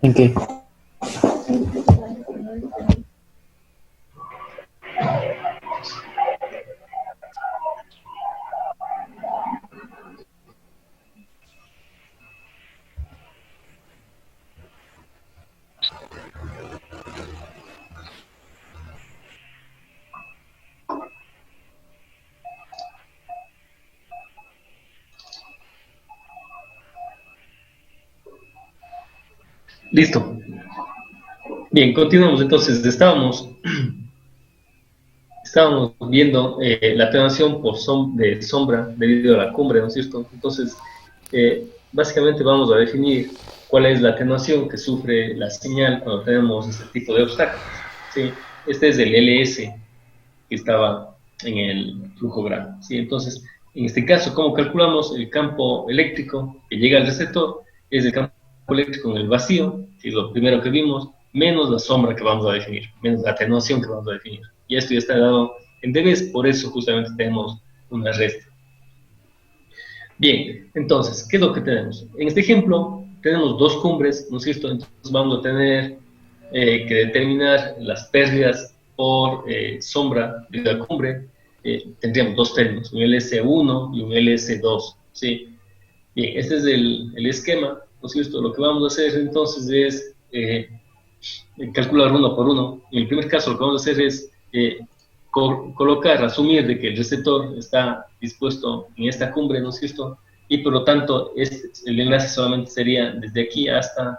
¿En qué? Listo. Bien, continuamos. Entonces, estábamos viendo la atenuación de sombra debido a la cumbre, ¿no es cierto? Entonces, básicamente vamos a definir cuál es la atenuación que sufre la señal cuando tenemos este tipo de obstáculos, ¿sí? Este es el LS que estaba en el flujograma, ¿sí? Entonces, en este caso, ¿cómo calculamos el campo eléctrico que llega al receptor? Es el campo eléctrico en el vacío, que es lo primero que vimos, menos la sombra que vamos a definir, menos la atenuación que vamos a definir. Y esto ya está dado en dBs, por eso justamente tenemos una resta. Bien, entonces, ¿qué es lo que tenemos? En este ejemplo, tenemos dos cumbres, ¿no es cierto? Entonces vamos a tener que determinar las pérdidas por sombra de la cumbre. Tendríamos dos términos, un LS1 y un LS2, ¿sí? Bien, este es el esquema, ¿no es cierto? Lo que vamos a hacer entonces es calcular uno por uno. En el primer caso lo que vamos a hacer es colocar, asumir de que el receptor está dispuesto en esta cumbre, ¿no es cierto? Y por lo tanto el enlace solamente sería desde aquí hasta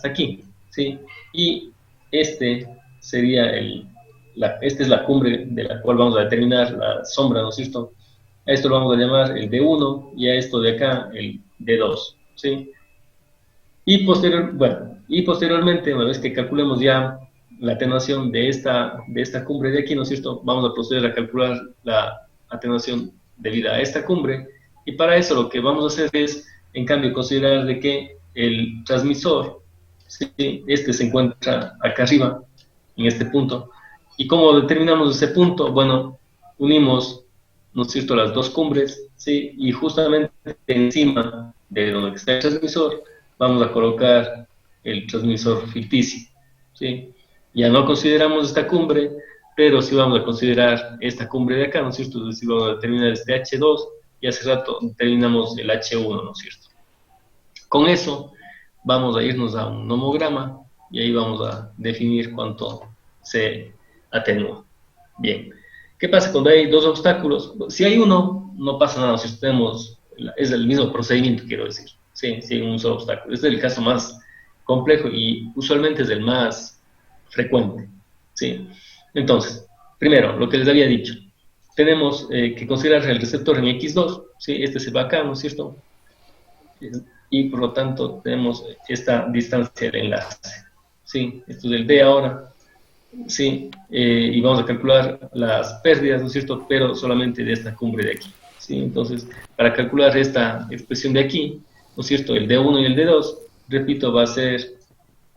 aquí, ¿sí? Y este sería esta es la cumbre de la cual vamos a determinar la sombra, ¿no es cierto? A esto lo vamos a llamar el D1 y a esto de acá el D2, ¿sí? Y posteriormente, una vez que calculemos ya la atenuación de esta cumbre de aquí, ¿no es cierto? Vamos a proceder a calcular la atenuación debida a esta cumbre, y para eso lo que vamos a hacer es, en cambio, considerar de que el transmisor, ¿sí? Este se encuentra acá arriba, en este punto, y ¿cómo determinamos ese punto? Bueno, unimos, ¿no es cierto?, las dos cumbres, ¿sí? Y justamente encima de donde está el transmisor, vamos a colocar el transmisor ficticio, ¿sí? Ya no consideramos esta cumbre, pero sí vamos a considerar esta cumbre de acá, ¿no es cierto? Es decir, vamos a determinar este H2 y hace rato determinamos el H1, ¿no es cierto? Con eso vamos a irnos a un nomograma y ahí vamos a definir cuánto se atenúa. Bien, ¿qué pasa cuando hay dos obstáculos? Si hay uno, no pasa nada, si tenemos, es el mismo procedimiento, quiero decir. Sí, sí, un solo obstáculo. Este es el caso más complejo y usualmente es el más frecuente. ¿Sí? Entonces, primero, lo que les había dicho. Tenemos que considerar el receptor en X2. ¿Sí? Este se va acá, ¿no es cierto? Y por lo tanto tenemos esta distancia de enlace. ¿Sí? Esto es el D ahora. Sí, y vamos a calcular las pérdidas, ¿no es cierto? Pero solamente de esta cumbre de aquí. ¿Sí? Entonces, para calcular esta expresión de aquí, ¿no es cierto? El D1 y el D2, repito, va a ser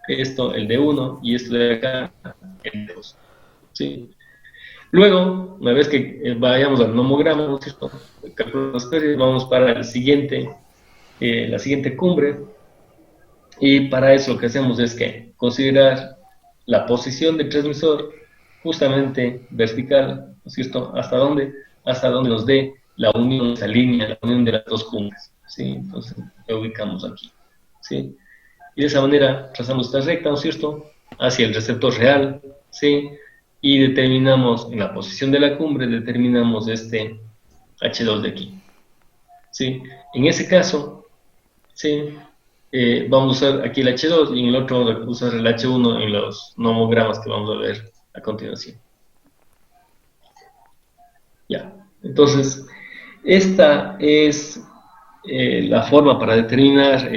esto, el D1, y esto de acá, el D2. ¿Sí? Luego, una vez que vayamos al nomograma, ¿no es cierto? Calculamos las pérdidas, vamos para la siguiente cumbre, y para eso lo que hacemos es que considerar la posición del transmisor justamente vertical, ¿no es cierto? ¿Hasta dónde? Hasta donde nos dé la unión, esa línea, la unión de las dos cumbres, ¿sí? Entonces, lo ubicamos aquí, ¿sí? Y de esa manera trazamos esta recta, ¿no es cierto?, hacia el receptor real, ¿sí? Y determinamos, en la posición de la cumbre, determinamos este H2 de aquí, ¿sí? En ese caso, ¿sí? Vamos a usar aquí el H2 y en el otro vamos a usar el H1 en los nomogramas que vamos a ver a continuación. Ya, entonces, esta es la forma para determinar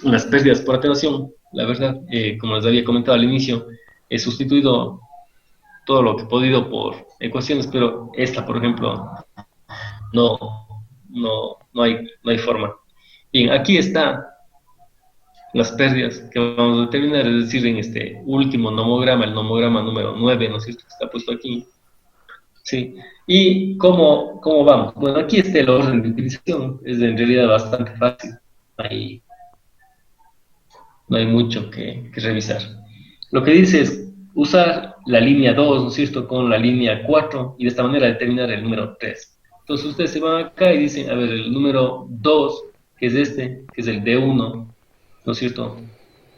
las pérdidas por atenuación. La verdad, como les había comentado al inicio, he sustituido todo lo que he podido por ecuaciones, pero esta, por ejemplo, no hay forma. Bien, aquí está las pérdidas que vamos a determinar, es decir, en este último nomograma, el nomograma número 9, ¿no es cierto?, que está puesto aquí. Sí. ¿Y cómo vamos? Bueno, aquí está el orden de utilización, es en realidad bastante fácil. Hay no hay mucho que revisar. Lo que dice es usar la línea 2, ¿no es cierto?, con la línea 4 y de esta manera determinar el número 3. Entonces ustedes se van acá y dicen, a ver, el número 2, que es este, que es el D1, ¿no es cierto?,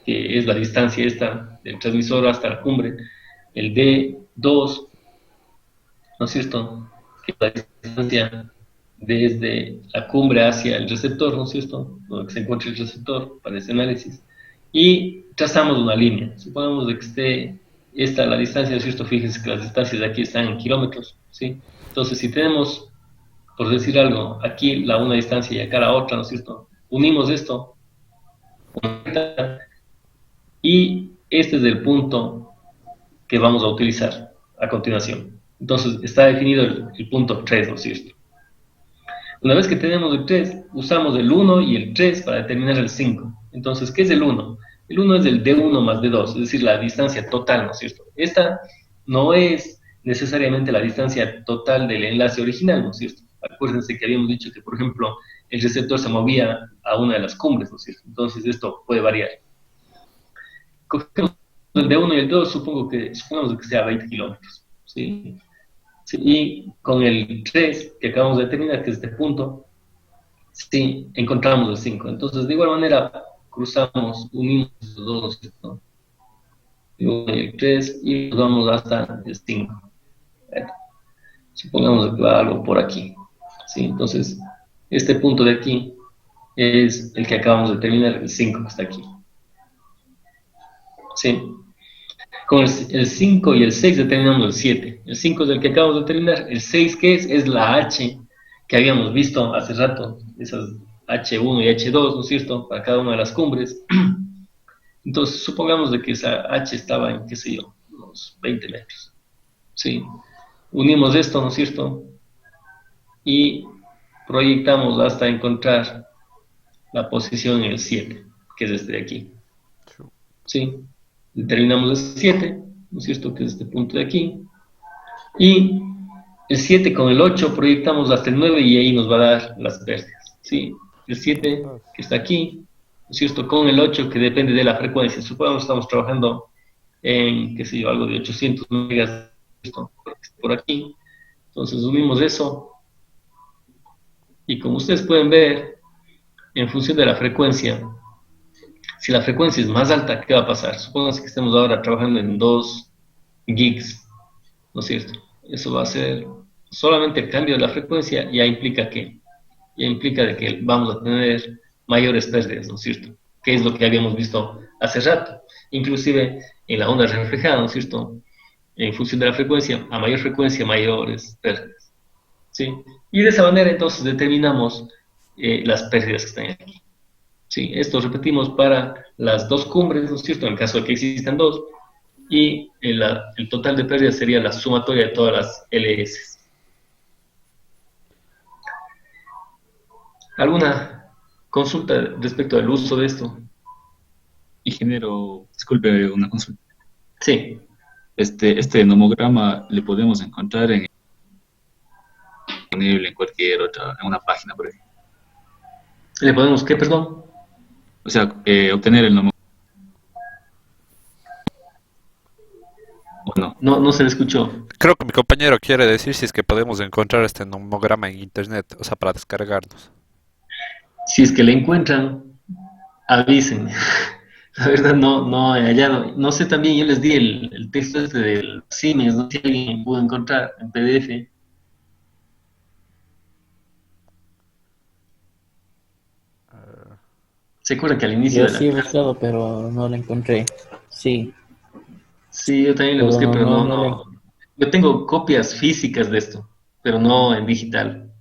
que es la distancia esta del transmisor hasta la cumbre, el D2, ¿no es cierto?, que es la distancia desde la cumbre hacia el receptor, ¿no es cierto?, donde se encuentra el receptor para este análisis, y trazamos una línea. Supongamos de que esté esta la distancia, ¿no es cierto? Fíjense que las distancias de aquí están en kilómetros, ¿sí? Entonces, si tenemos, por decir algo, aquí una distancia y acá la otra, ¿no es cierto?, unimos esto, y este es el punto que vamos a utilizar a continuación. Entonces, está definido el punto 3, ¿no es cierto? Una vez que tenemos el 3, usamos el 1 y el 3 para determinar el 5. Entonces, ¿qué es el 1? El 1 es el D1 más D2, es decir, la distancia total, ¿no es cierto? Esta no es necesariamente la distancia total del enlace original, ¿no es cierto? Acuérdense que habíamos dicho que, por ejemplo, el receptor se movía a una de las cumbres, ¿no es cierto? Entonces, esto puede variar. Cogemos el D1 y el D2, supongamos que sea 20 kilómetros, ¿sí? Sí, y con el 3 que acabamos de determinar, que es este punto, sí, encontramos el 5. Entonces, de igual manera, cruzamos, unimos los dos, ¿no? El 3 y nos vamos hasta el 5. Supongamos que va algo por aquí. ¿Sí? Entonces, este punto de aquí es el que acabamos de determinar, el 5 que está aquí. ¿Sí? Con el 5 y el 6 determinamos el 7. El 5 es el que acabamos de determinar. El 6, ¿qué es? Es la H que habíamos visto hace rato. Esas H1 y H2, ¿no es cierto? Para cada una de las cumbres. Entonces, supongamos de que esa H estaba en, qué sé yo, unos 20 metros. ¿Sí? Unimos esto, ¿no es cierto? Y proyectamos hasta encontrar la posición en el 7, que es este de aquí. ¿Sí? Determinamos el 7, ¿no es cierto?, que es este punto de aquí, y el 7 con el 8 proyectamos hasta el 9 y ahí nos va a dar las pérdidas, ¿sí? El 7 que está aquí, ¿no es cierto?, con el 8 que depende de la frecuencia. Supongamos que estamos trabajando en, qué sé yo, algo de 800 megas, ¿no?, por aquí. Entonces unimos eso, y como ustedes pueden ver, en función de la frecuencia, si la frecuencia es más alta, ¿qué va a pasar? Supongamos que estemos ahora trabajando en 2 gigs, ¿no es cierto? Eso va a ser solamente el cambio de la frecuencia, ya implica que de que vamos a tener mayores pérdidas, ¿no es cierto? Que es lo que habíamos visto hace rato. Inclusive en la onda reflejada, ¿no es cierto?, en función de la frecuencia, a mayor frecuencia, mayores pérdidas, ¿sí? Y de esa manera entonces determinamos las pérdidas que están aquí. Sí, esto repetimos para las dos cumbres, ¿no es cierto?, en el caso de que existan dos, y el total de pérdidas sería la sumatoria de todas las LS. ¿Alguna consulta respecto al uso de esto? Ingeniero, disculpe una consulta. Sí. Este nomograma le podemos encontrar disponible en cualquier otra, en una página, por ejemplo. ¿Le podemos qué, perdón? O sea, obtener el nomograma. ¿O no? No se le escuchó. Creo que mi compañero quiere decir si es que podemos encontrar este nomograma en internet, o sea, para descargarnos. Si es que le encuentran, avisen. La verdad no he hallado. No sé, también yo les di el texto este del Siemens, no sé si alguien pudo encontrar en PDF. ¿Se acuerdan que al inicio Yo de la sí he clase? buscado, pero no lo encontré. Sí, Sí, yo también le pero busqué, pero no lo encontré. Yo tengo copias físicas de esto, pero no en digital.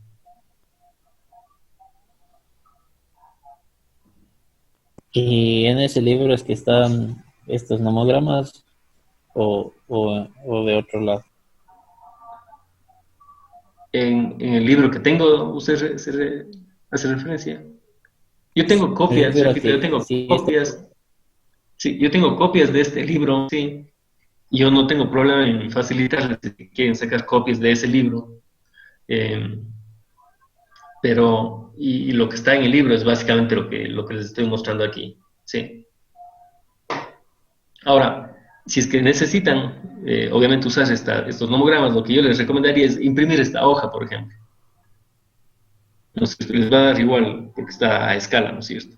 Y en ese libro es que están estos nomogramas o de otro lado. En el libro que tengo, usted hace referencia. Yo tengo Me copias, refiero a repito, yo que tengo sí está. copias. Sí, yo tengo copias de este libro, sí. Yo no tengo problema en facilitarles si quieren sacar copias de ese libro. Eh, pero, y lo que está en el libro es básicamente lo que les estoy mostrando aquí, sí. Ahora, si es que necesitan, obviamente, usar estos nomogramas, lo que yo les recomendaría es imprimir esta hoja, por ejemplo. No sé, les va a dar igual, porque está a escala, ¿no es cierto?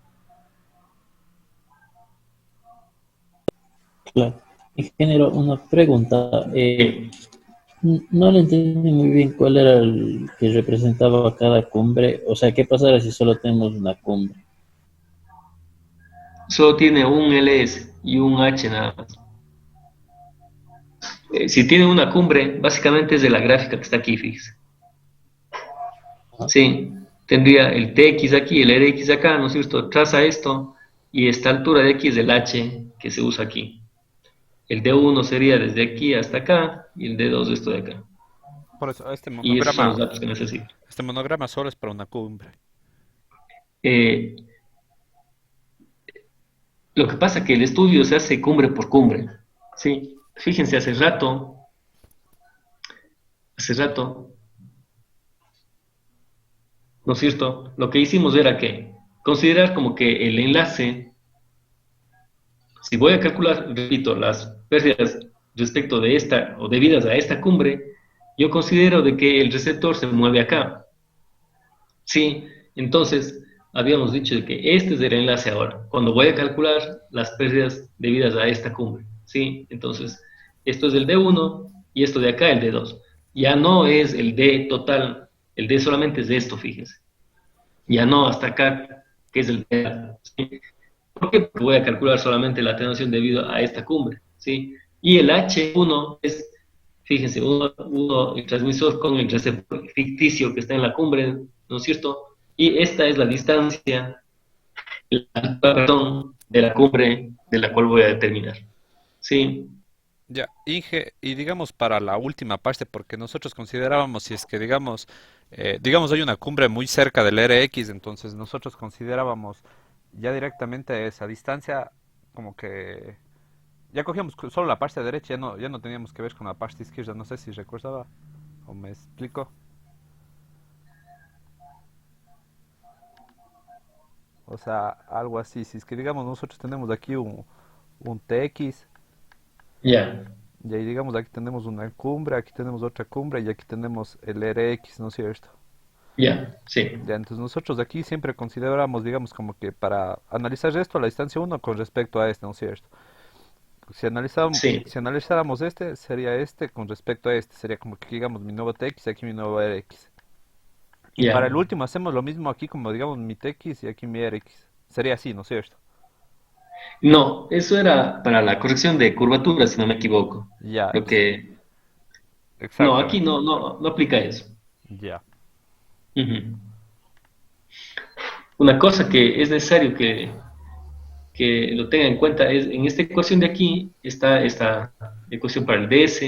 Claro. Ingeniero, una pregunta. Bien. No le entendí muy bien cuál era el que representaba cada cumbre. O sea, ¿qué pasará si solo tenemos una cumbre? Solo tiene un LS y un H nada más. Si tiene una cumbre, básicamente es de la gráfica que está aquí, fíjese. Sí, tendría el TX aquí, el RX acá, ¿no es cierto? Traza esto y esta altura de aquí es el H que se usa aquí. El D1 sería desde aquí hasta acá y el D2 esto de acá. Por eso, Y esos son los datos que necesito. este monograma solo es para una cumbre. Eh, lo que pasa es que el estudio se hace cumbre por cumbre. Sí, fíjense, hace rato, ¿no es cierto? Lo que hicimos era que considerar como que el enlace, si voy a calcular, repito, las pérdidas respecto de esta o debidas a esta cumbre, yo considero de que el receptor se mueve acá. Sí, entonces habíamos dicho de que este es el enlace ahora, cuando voy a calcular las pérdidas debidas a esta cumbre. Sí, entonces esto es el D1 y esto de acá el D2. Ya no es el D total, el D solamente es esto, fíjense. Ya no hasta acá, que es el D. ¿Sí? ¿Por qué? Porque voy a calcular solamente la atenuación debido a esta cumbre. ¿Sí? Y el H1 es, fíjense, el transmisor con el receptor ficticio que está en la cumbre, ¿no es cierto? Y esta es la distancia, perdón, de la cumbre de la cual voy a determinar. ¿Sí? Ya, Inge, y digamos para la última parte, porque nosotros considerábamos si es que digamos hay una cumbre muy cerca del RX, entonces nosotros considerábamos ya directamente esa distancia como que ya cogíamos solo la parte derecha, ya no teníamos que ver con la parte izquierda, no sé si recordaba o me explico. O sea, algo así, si es que digamos nosotros tenemos aquí un TX. Ya, Y ahí digamos, aquí tenemos una cumbre, aquí tenemos otra cumbre y aquí tenemos el RX, ¿no es cierto? ya, sí, Ya, entonces nosotros aquí siempre consideramos, digamos, como que para analizar esto, la distancia uno con respecto a este, ¿no es cierto? sí, Si analizáramos este, sería este con respecto a este, sería como que digamos mi nuevo TX y aquí mi nuevo RX. Y para el ya. último hacemos lo mismo aquí como digamos mi TX y aquí mi RX. Sería así, ¿no es cierto? No, eso era para la corrección de curvatura, si no me equivoco. Ya, Lo que, no, aquí exactamente. no aplica eso. Ya. Ujú. Una cosa que es necesario que lo tenga en cuenta es, en esta ecuación de aquí está esta ecuación para el DS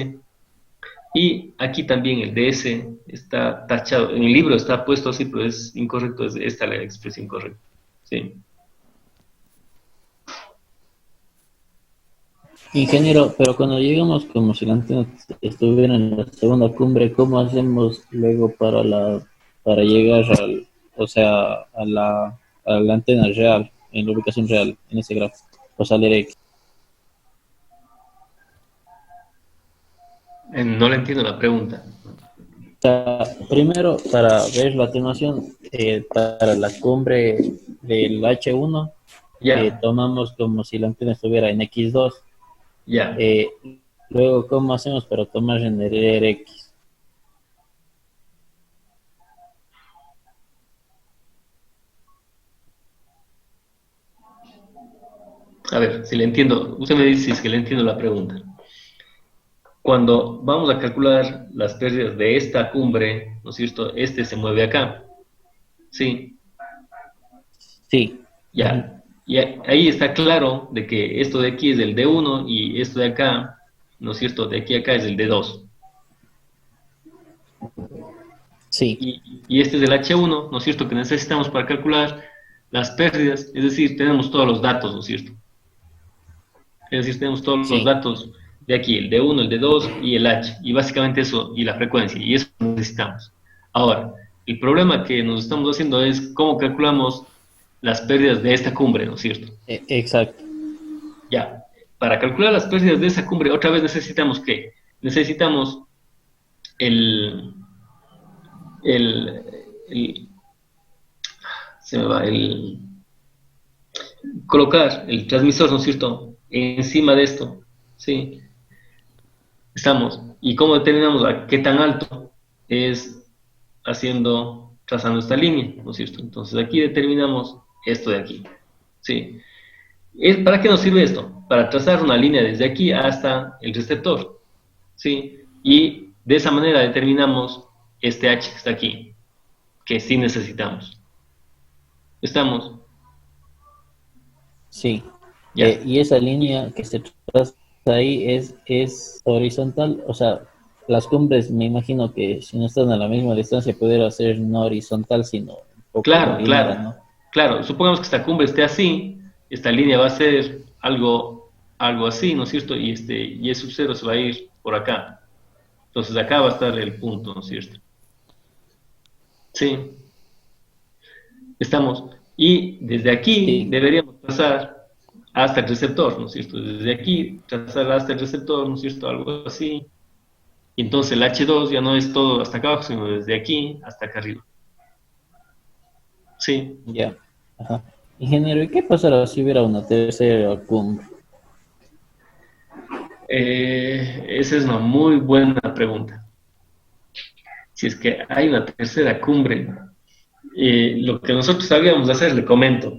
y aquí también el DS está tachado, en el libro está puesto así, pero es incorrecto, es esta la expresión correcta. Sí. Ingeniero, pero cuando llegamos como si la antena estuviera en la segunda cumbre, ¿cómo hacemos luego para llegar o sea, a la antena real, en la ubicación real, en ese gráfico? O sea, al X. No le entiendo la pregunta. Primero, para ver la atenuación para la cumbre del H1, Ya, tomamos como si la antena estuviera en X2. ya. Eh, Luego, ¿cómo hacemos para tomar en el RX? A ver, si le entiendo, usted me dice si es que le entiendo la pregunta. Cuando vamos a calcular las pérdidas de esta cumbre, ¿no es cierto? Este se mueve acá. Sí, Sí. Ujú. ya. Y ahí está claro de que esto de aquí es el D1 y esto de acá, ¿no es cierto? De aquí a acá es el D2. Sí, Y este es el H1, ¿no es cierto? Que necesitamos para calcular las pérdidas, es decir, tenemos todos los datos, ¿no es cierto? Es decir, tenemos todos los sí. datos de aquí, el D1, el D2 y el H, y básicamente eso, y la frecuencia, y eso necesitamos. Ahora, el problema que nos estamos haciendo es cómo calculamos las pérdidas de esta cumbre, ¿no es cierto? Exacto. Ya, para calcular las pérdidas de esa cumbre, otra vez necesitamos ¿qué? Necesitamos el, el, el- se me va, colocar el transmisor, ¿no es cierto?, encima de esto, ¿sí? Estamos. ¿Y cómo determinamos a qué tan alto? Es trazando esta línea, ¿no es cierto? Entonces aquí determinamos esto de aquí, ¿sí? ¿Para qué nos sirve esto? Para trazar una línea desde aquí hasta el receptor, ¿sí? Y de esa manera determinamos este H que está aquí, que sí necesitamos. ¿Estamos? Sí. Ya. Y esa línea que se traza ahí es horizontal, o sea, las cumbres me imagino que si no están a la misma distancia pudiera ser no horizontal, sino un poco Claro, inclinada, claro, ¿no? claro. Supongamos que esta cumbre esté así, esta línea va a ser algo así, ¿no es cierto? Y el sub 0 se va a ir por acá. Entonces acá va a estar el punto, ¿no es cierto? Sí, estamos. Y desde aquí Sí, deberíamos pasar hasta el receptor, ¿no es cierto? Desde aquí trazar hasta el receptor, ¿no es cierto? Algo así. Y entonces el H2 ya no es todo hasta acá abajo, sino desde aquí hasta acá arriba. Sí. ya. Ajá. Ingeniero, ¿y qué pasará si hubiera una tercera cumbre? Esa es una muy buena pregunta. Si es que hay una tercera cumbre, lo que nosotros sabíamos hacer, le comento,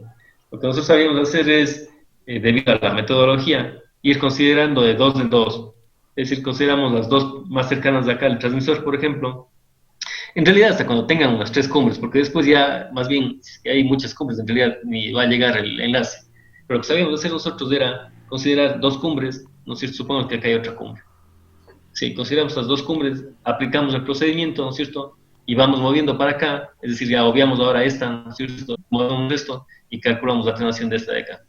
lo que nosotros sabíamos hacer es, debido a la metodología, ir considerando de dos en dos. Es decir, consideramos las dos más cercanas de acá, el transmisor, por ejemplo. En realidad, hasta cuando tengan unas tres cumbres, porque después ya, más bien, si es que hay muchas cumbres, en realidad ni va a llegar el enlace. Pero lo que sabíamos hacer nosotros era considerar dos cumbres, ¿no es cierto? Supongo que acá hay otra cumbre. Sí, consideramos las dos cumbres, aplicamos el procedimiento, ¿no es cierto? Y vamos moviendo para acá, es decir, ya obviamos ahora esta, ¿no es cierto? Movemos esto y calculamos la atenuación de esta de acá.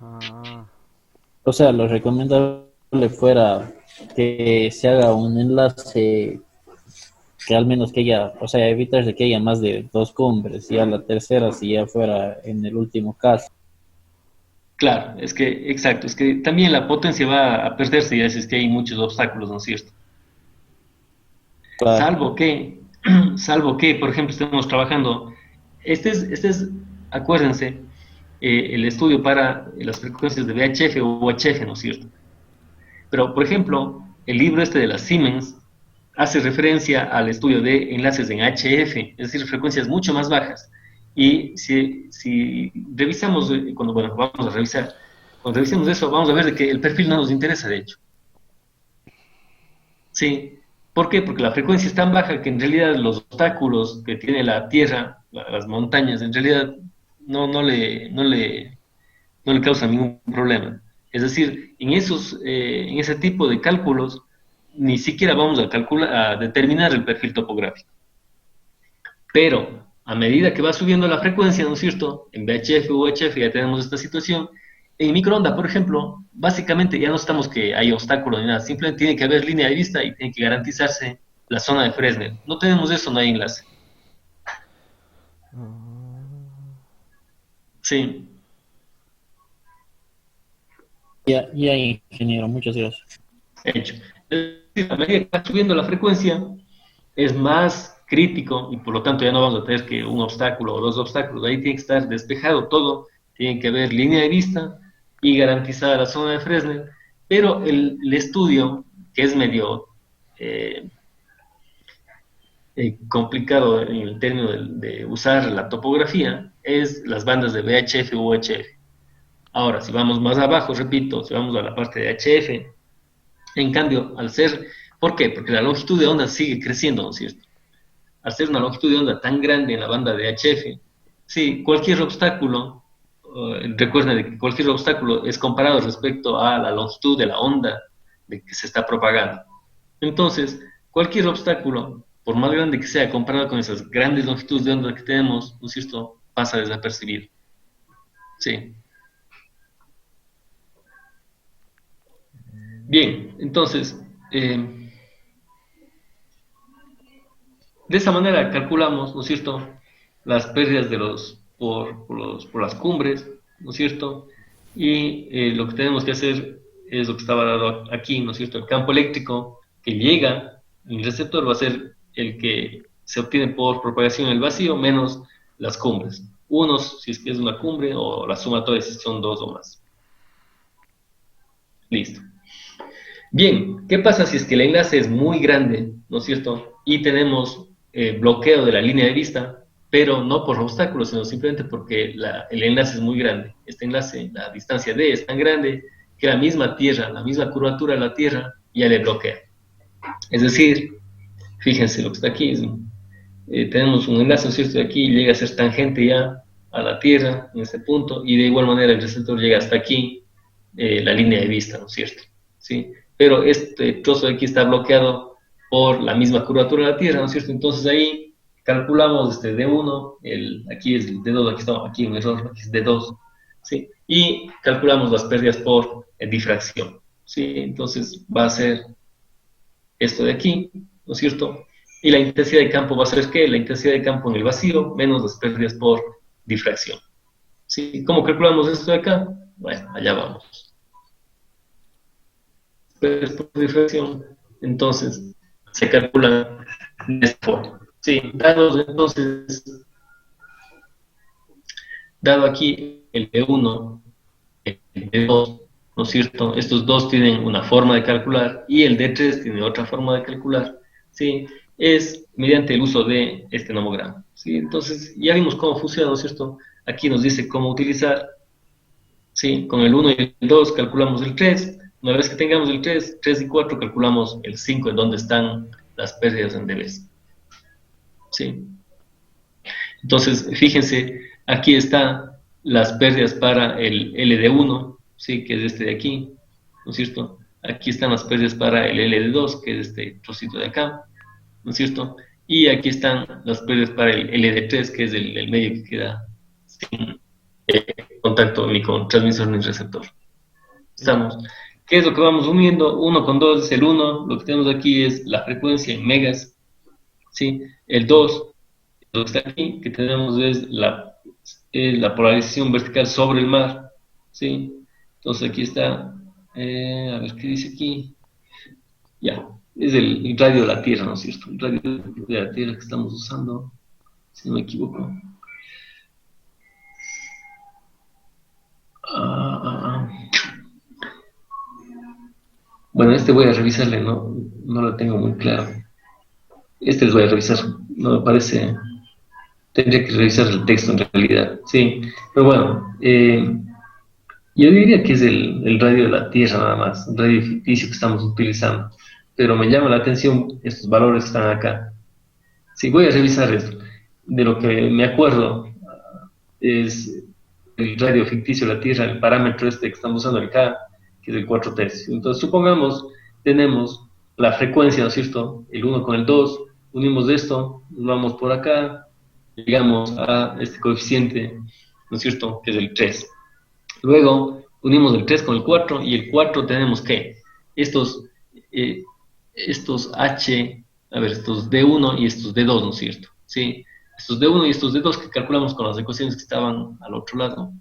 Ah, O sea, lo recomendable fuera que se haga un enlace que al menos que haya, o sea, evitar de que haya más de dos cumbres, y a la tercera si ya fuera en el último caso. Claro, es que, exacto, es que también la potencia va a perderse y a veces que hay muchos obstáculos, ¿no es cierto? Claro. Salvo que, salvo que, por ejemplo, estemos trabajando, este es, acuérdense, el estudio para las frecuencias de VHF o UHF, ¿no es cierto? Pero, por ejemplo, el libro este de la Siemens hace referencia al estudio de enlaces en HF, es decir, frecuencias mucho más bajas. Y si revisamos, bueno, vamos a revisar, cuando revisemos eso, vamos a ver de que el perfil no nos interesa, de hecho. Sí. ¿Por qué? Porque la frecuencia es tan baja que en realidad los obstáculos que tiene la Tierra, las montañas, en realidad no le causan ningún problema. Es decir, en ese tipo de cálculos, ni siquiera vamos a determinar el perfil topográfico. Pero a medida que va subiendo la frecuencia, ¿no es cierto? En VHF u UHF ya tenemos esta situación. En microonda, por ejemplo, básicamente ya no estamos que hay obstáculo ni nada, simplemente tiene que haber línea de vista y tiene que garantizarse la zona de Fresnel. No tenemos eso, no hay enlace. Sí, Ya, ya, ingeniero, muchas gracias. hecho. Es decir, a medida que va subiendo la frecuencia, es más crítico y por lo tanto ya no vamos a tener que un obstáculo o dos obstáculos. Ahí tiene que estar despejado todo, tiene que haber línea de vista y garantizada la zona de Fresnel. Pero el estudio, que es medio eh, complicado en el término de usar la topografía, es las bandas de VHF u UHF. Ahora, si vamos más abajo, repito, si vamos a la parte de HF, en cambio, ¿por qué? Porque la longitud de onda sigue creciendo, ¿no es cierto? Al ser una longitud de onda tan grande en la banda de HF, sí, cualquier obstáculo, recuerden de que cualquier obstáculo es comparado respecto a la longitud de la onda de que se está propagando. Entonces, cualquier obstáculo, por más grande que sea, comparado con esas grandes longitudes de onda que tenemos, ¿no es cierto?, pasa desapercibido. Sí. Bien, entonces, de esa manera calculamos, ¿no es cierto?, las pérdidas por las cumbres, ¿no es cierto? Y lo que tenemos que hacer es lo que estaba dado aquí, ¿no es cierto? El campo eléctrico que llega en el receptor va a ser el que se obtiene por propagación en el vacío menos las cumbres. Unos, si es que es una cumbre, o la sumatoria si son dos o más. Listo. Bien, ¿qué pasa si es que el enlace es muy grande, ¿no es cierto? Y tenemos bloqueo de la línea de vista, pero no por obstáculos, sino simplemente porque el enlace es muy grande. Este enlace, la distancia D es tan grande que la misma Tierra, la misma curvatura de la Tierra ya le bloquea. Es decir, fíjense lo que está aquí, tenemos un enlace, ¿no es cierto? De aquí llega a ser tangente ya a la Tierra en este punto, y de igual manera el receptor llega hasta aquí, la línea de vista, ¿no es cierto? ¿Sí? Pero este trozo de aquí está bloqueado por la misma curvatura de la Tierra, ¿no es cierto? Entonces ahí calculamos este D1, aquí es el D2, aquí está, aquí un error, aquí es D2, ¿sí? Y calculamos las pérdidas por difracción, ¿sí? Entonces va a ser esto de aquí, ¿no es cierto? Y la intensidad de campo va a ser ¿qué? La intensidad de campo en el vacío menos las pérdidas por difracción. ¿Sí? ¿Cómo calculamos esto de acá? Bueno, allá vamos. Pérdidas por difracción, entonces, se calculan de esta forma. Sí, dado aquí el D1, el D2, ¿no es cierto? Estos dos tienen una forma de calcular y el D3 tiene otra forma de calcular, ¿sí? Es mediante el uso de este nomograma, ¿sí? Entonces, ya vimos cómo funciona, ¿no es cierto? Aquí nos dice cómo utilizar, ¿sí? Con el 1 y el 2 calculamos el 3. Una vez que tengamos el 3, 3 y 4 calculamos el 5, en donde están las pérdidas en dBs, ¿sí? Entonces, fíjense, aquí están las pérdidas para el LD1, ¿sí? Que es este de aquí, ¿no es cierto? Aquí están las pérdidas para el LD2, que es este trocito de acá, ¿no es cierto? Y aquí están las pérdidas para el LD3, que es el medio que queda sin contacto ni con transmisor ni receptor. Estamos. ¿Qué es lo que vamos uniendo? 1 con 2 es el 1, lo que tenemos aquí es la frecuencia en megas, ¿sí? El 2, lo que está aquí, que tenemos es la polarización vertical sobre el mar, ¿sí? Entonces aquí está, a ver qué dice aquí, ya, es el radio de la Tierra, ¿no es cierto? El radio de la Tierra que estamos usando, si no me equivoco. Bueno, este voy a revisarle, no lo tengo muy claro. Este les voy a revisar, no me parece, tendría que revisar el texto en realidad, sí. Pero bueno, yo diría que es el radio de la Tierra nada más, un radio ficticio que estamos utilizando. Pero me llama la atención estos valores que están acá. Sí, voy a revisar esto. De lo que me acuerdo es el radio ficticio de la Tierra, el parámetro este que estamos usando acá, que es el 4 tercios. Entonces, supongamos, tenemos la frecuencia, ¿no es cierto? El 1 con el 2, unimos de esto, nos vamos por acá, llegamos a este coeficiente, ¿no es cierto? Que es el 3. Luego, unimos el 3 con el 4, y el 4 tenemos que estos H, a ver, estos D1 y estos D2, ¿no es cierto? Sí, estos D1 y estos D2 que calculamos con las ecuaciones que estaban al otro lado.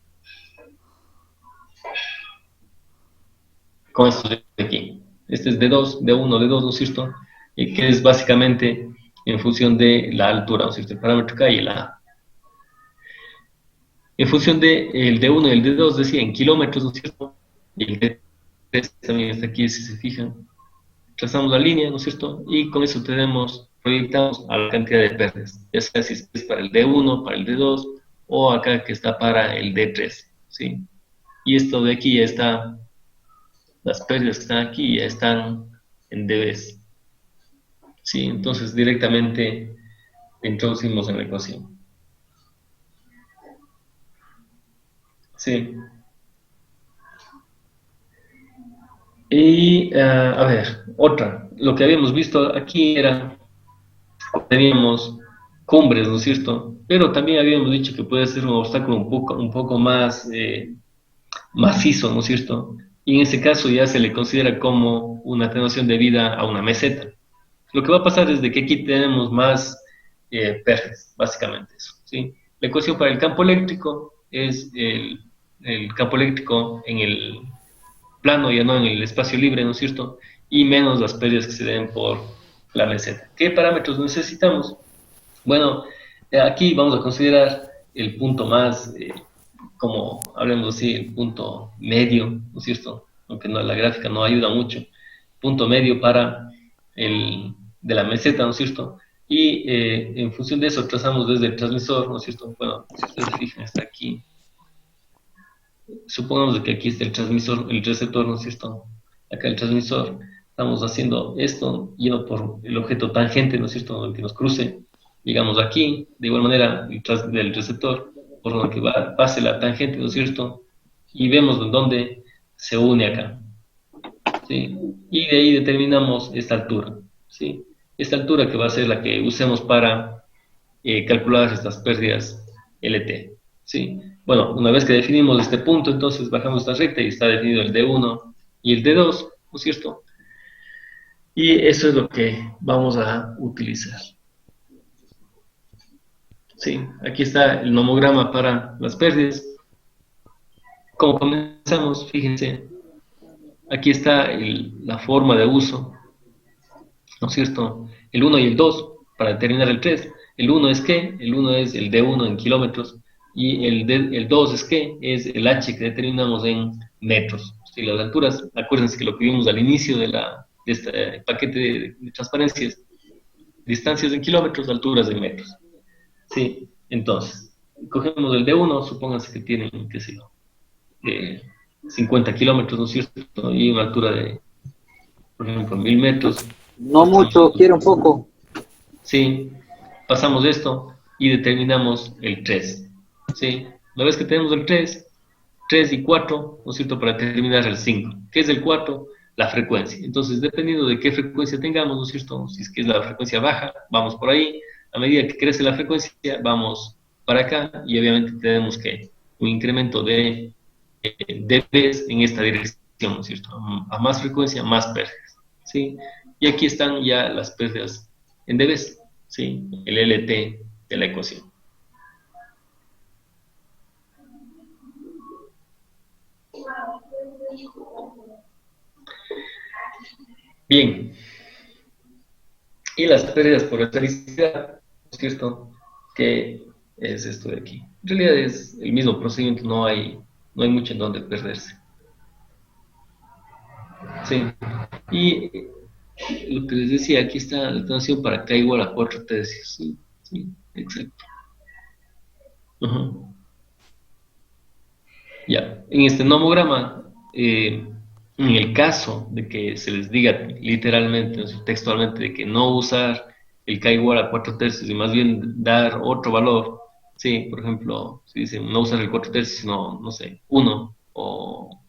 Con estos de aquí. Este es D2, D1, D2, ¿no es cierto? Que es básicamente en función de la altura, ¿no es cierto? El parámetro K y el A. En función del D1 y el D2 decía en kilómetros, ¿no es cierto? Y el D3 también está aquí, si se fijan. Trazamos la línea, ¿no es cierto? Y con eso proyectamos a la cantidad de pérdidas, ya sea si es para el D1, para el D2, o acá que está para el D3, ¿sí? Y esto de aquí ya está, las pérdidas que están aquí ya están en dBs, ¿sí? Entonces directamente introducimos en la ecuación. Sí. Y, a ver, otra. Lo que habíamos visto aquí era, teníamos cumbres, ¿no es cierto? Pero también habíamos dicho que puede ser un obstáculo un poco más macizo, ¿no es cierto? Y en ese caso ya se le considera como una atenuación debida a una meseta. Lo que va a pasar es de que aquí tenemos más pérdidas, básicamente eso, ¿sí? La ecuación para el campo eléctrico es el el campo eléctrico en el plano, ya no en el espacio libre, ¿no es cierto? Y menos las pérdidas que se den por la meseta. ¿Qué parámetros necesitamos? Bueno, aquí vamos a considerar el punto más, como hablemos así, el punto medio, ¿no es cierto? Aunque no, la gráfica no ayuda mucho. Punto medio para de la meseta, ¿no es cierto? Y en función de eso trazamos desde el transmisor, ¿no es cierto? Bueno, si ustedes se fijan, está aquí. Supongamos que aquí está el transmisor, el receptor, ¿no es cierto? Acá el transmisor. Estamos haciendo esto, yendo por el objeto tangente, ¿no es cierto? El que nos cruce, digamos aquí, de igual manera, del receptor, por donde que pase la tangente, ¿no es cierto? Y vemos en dónde se une acá, ¿sí? Y de ahí determinamos esta altura, ¿sí? Esta altura que va a ser la que usemos para calcular estas pérdidas LT, ¿sí? Bueno, una vez que definimos este punto, entonces bajamos esta recta y está definido el D1 y el D2, ¿no es cierto? Y eso es lo que vamos a utilizar. Sí, aquí está el nomograma para las pérdidas. Como comenzamos, fíjense, aquí está la forma de uso, ¿no es cierto? El 1 y el 2 para determinar el 3. El 1 es ¿qué? El 1 es el D1 en kilómetros y el 2 es ¿qué? Es el H que determinamos en metros. Sí, las alturas, acuérdense que lo que vimos al inicio de este paquete de transparencias, distancias en kilómetros, alturas en metros. Sí, entonces, cogemos el D1, supónganse que tienen, qué sé yo, 50 kilómetros, ¿no es cierto? Y una altura de, por ejemplo, 1000 metros. No mucho, quiero un poco. Sí, pasamos esto y determinamos el 3. ¿Sí? Una vez que tenemos el 3 y 4, ¿no es cierto? Para determinar el 5. ¿Qué es el 4? La frecuencia. Entonces, dependiendo de qué frecuencia tengamos, ¿no es cierto? Si es que es la frecuencia baja, vamos por ahí. A medida que crece la frecuencia, vamos para acá y obviamente tenemos que un incremento de dBs en esta dirección, ¿no es cierto? A más frecuencia, más pérdidas, ¿sí? Y aquí están ya las pérdidas en dBs, ¿sí? El LT de la ecuación. Bien. Y las pérdidas por electricidad, ¿no es cierto? Que es esto de aquí. En realidad es el mismo procedimiento, no hay mucho en donde perderse. Sí. Y lo que les decía, aquí está la tensor para K igual a 4 tercios. Sí, sí, exacto. Ya, en este nomograma, en el caso de que se les diga literalmente, textualmente, de que no usar el K igual a 4 tercios y más bien dar otro valor, sí, por ejemplo, si dicen no usar el 4 tercios, sino, no sé, 1 o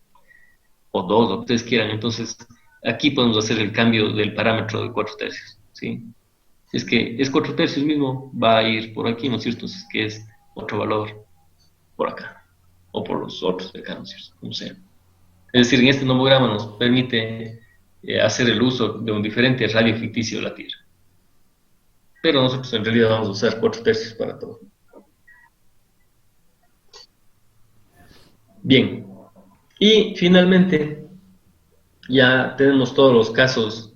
2, lo que ustedes quieran, entonces aquí podemos hacer el cambio del parámetro de 4 tercios, ¿sí? Si es que es 4 tercios mismo, va a ir por aquí, ¿no es cierto? Si es que es otro valor por acá, o por los otros de acá, ¿no es cierto? Como sea. Es decir, en este nomograma nos permite hacer el uso de un diferente radio ficticio de la Tierra. Pero nosotros en realidad vamos a usar 4 tercios para todo. Bien. Y finalmente, ya tenemos todos los casos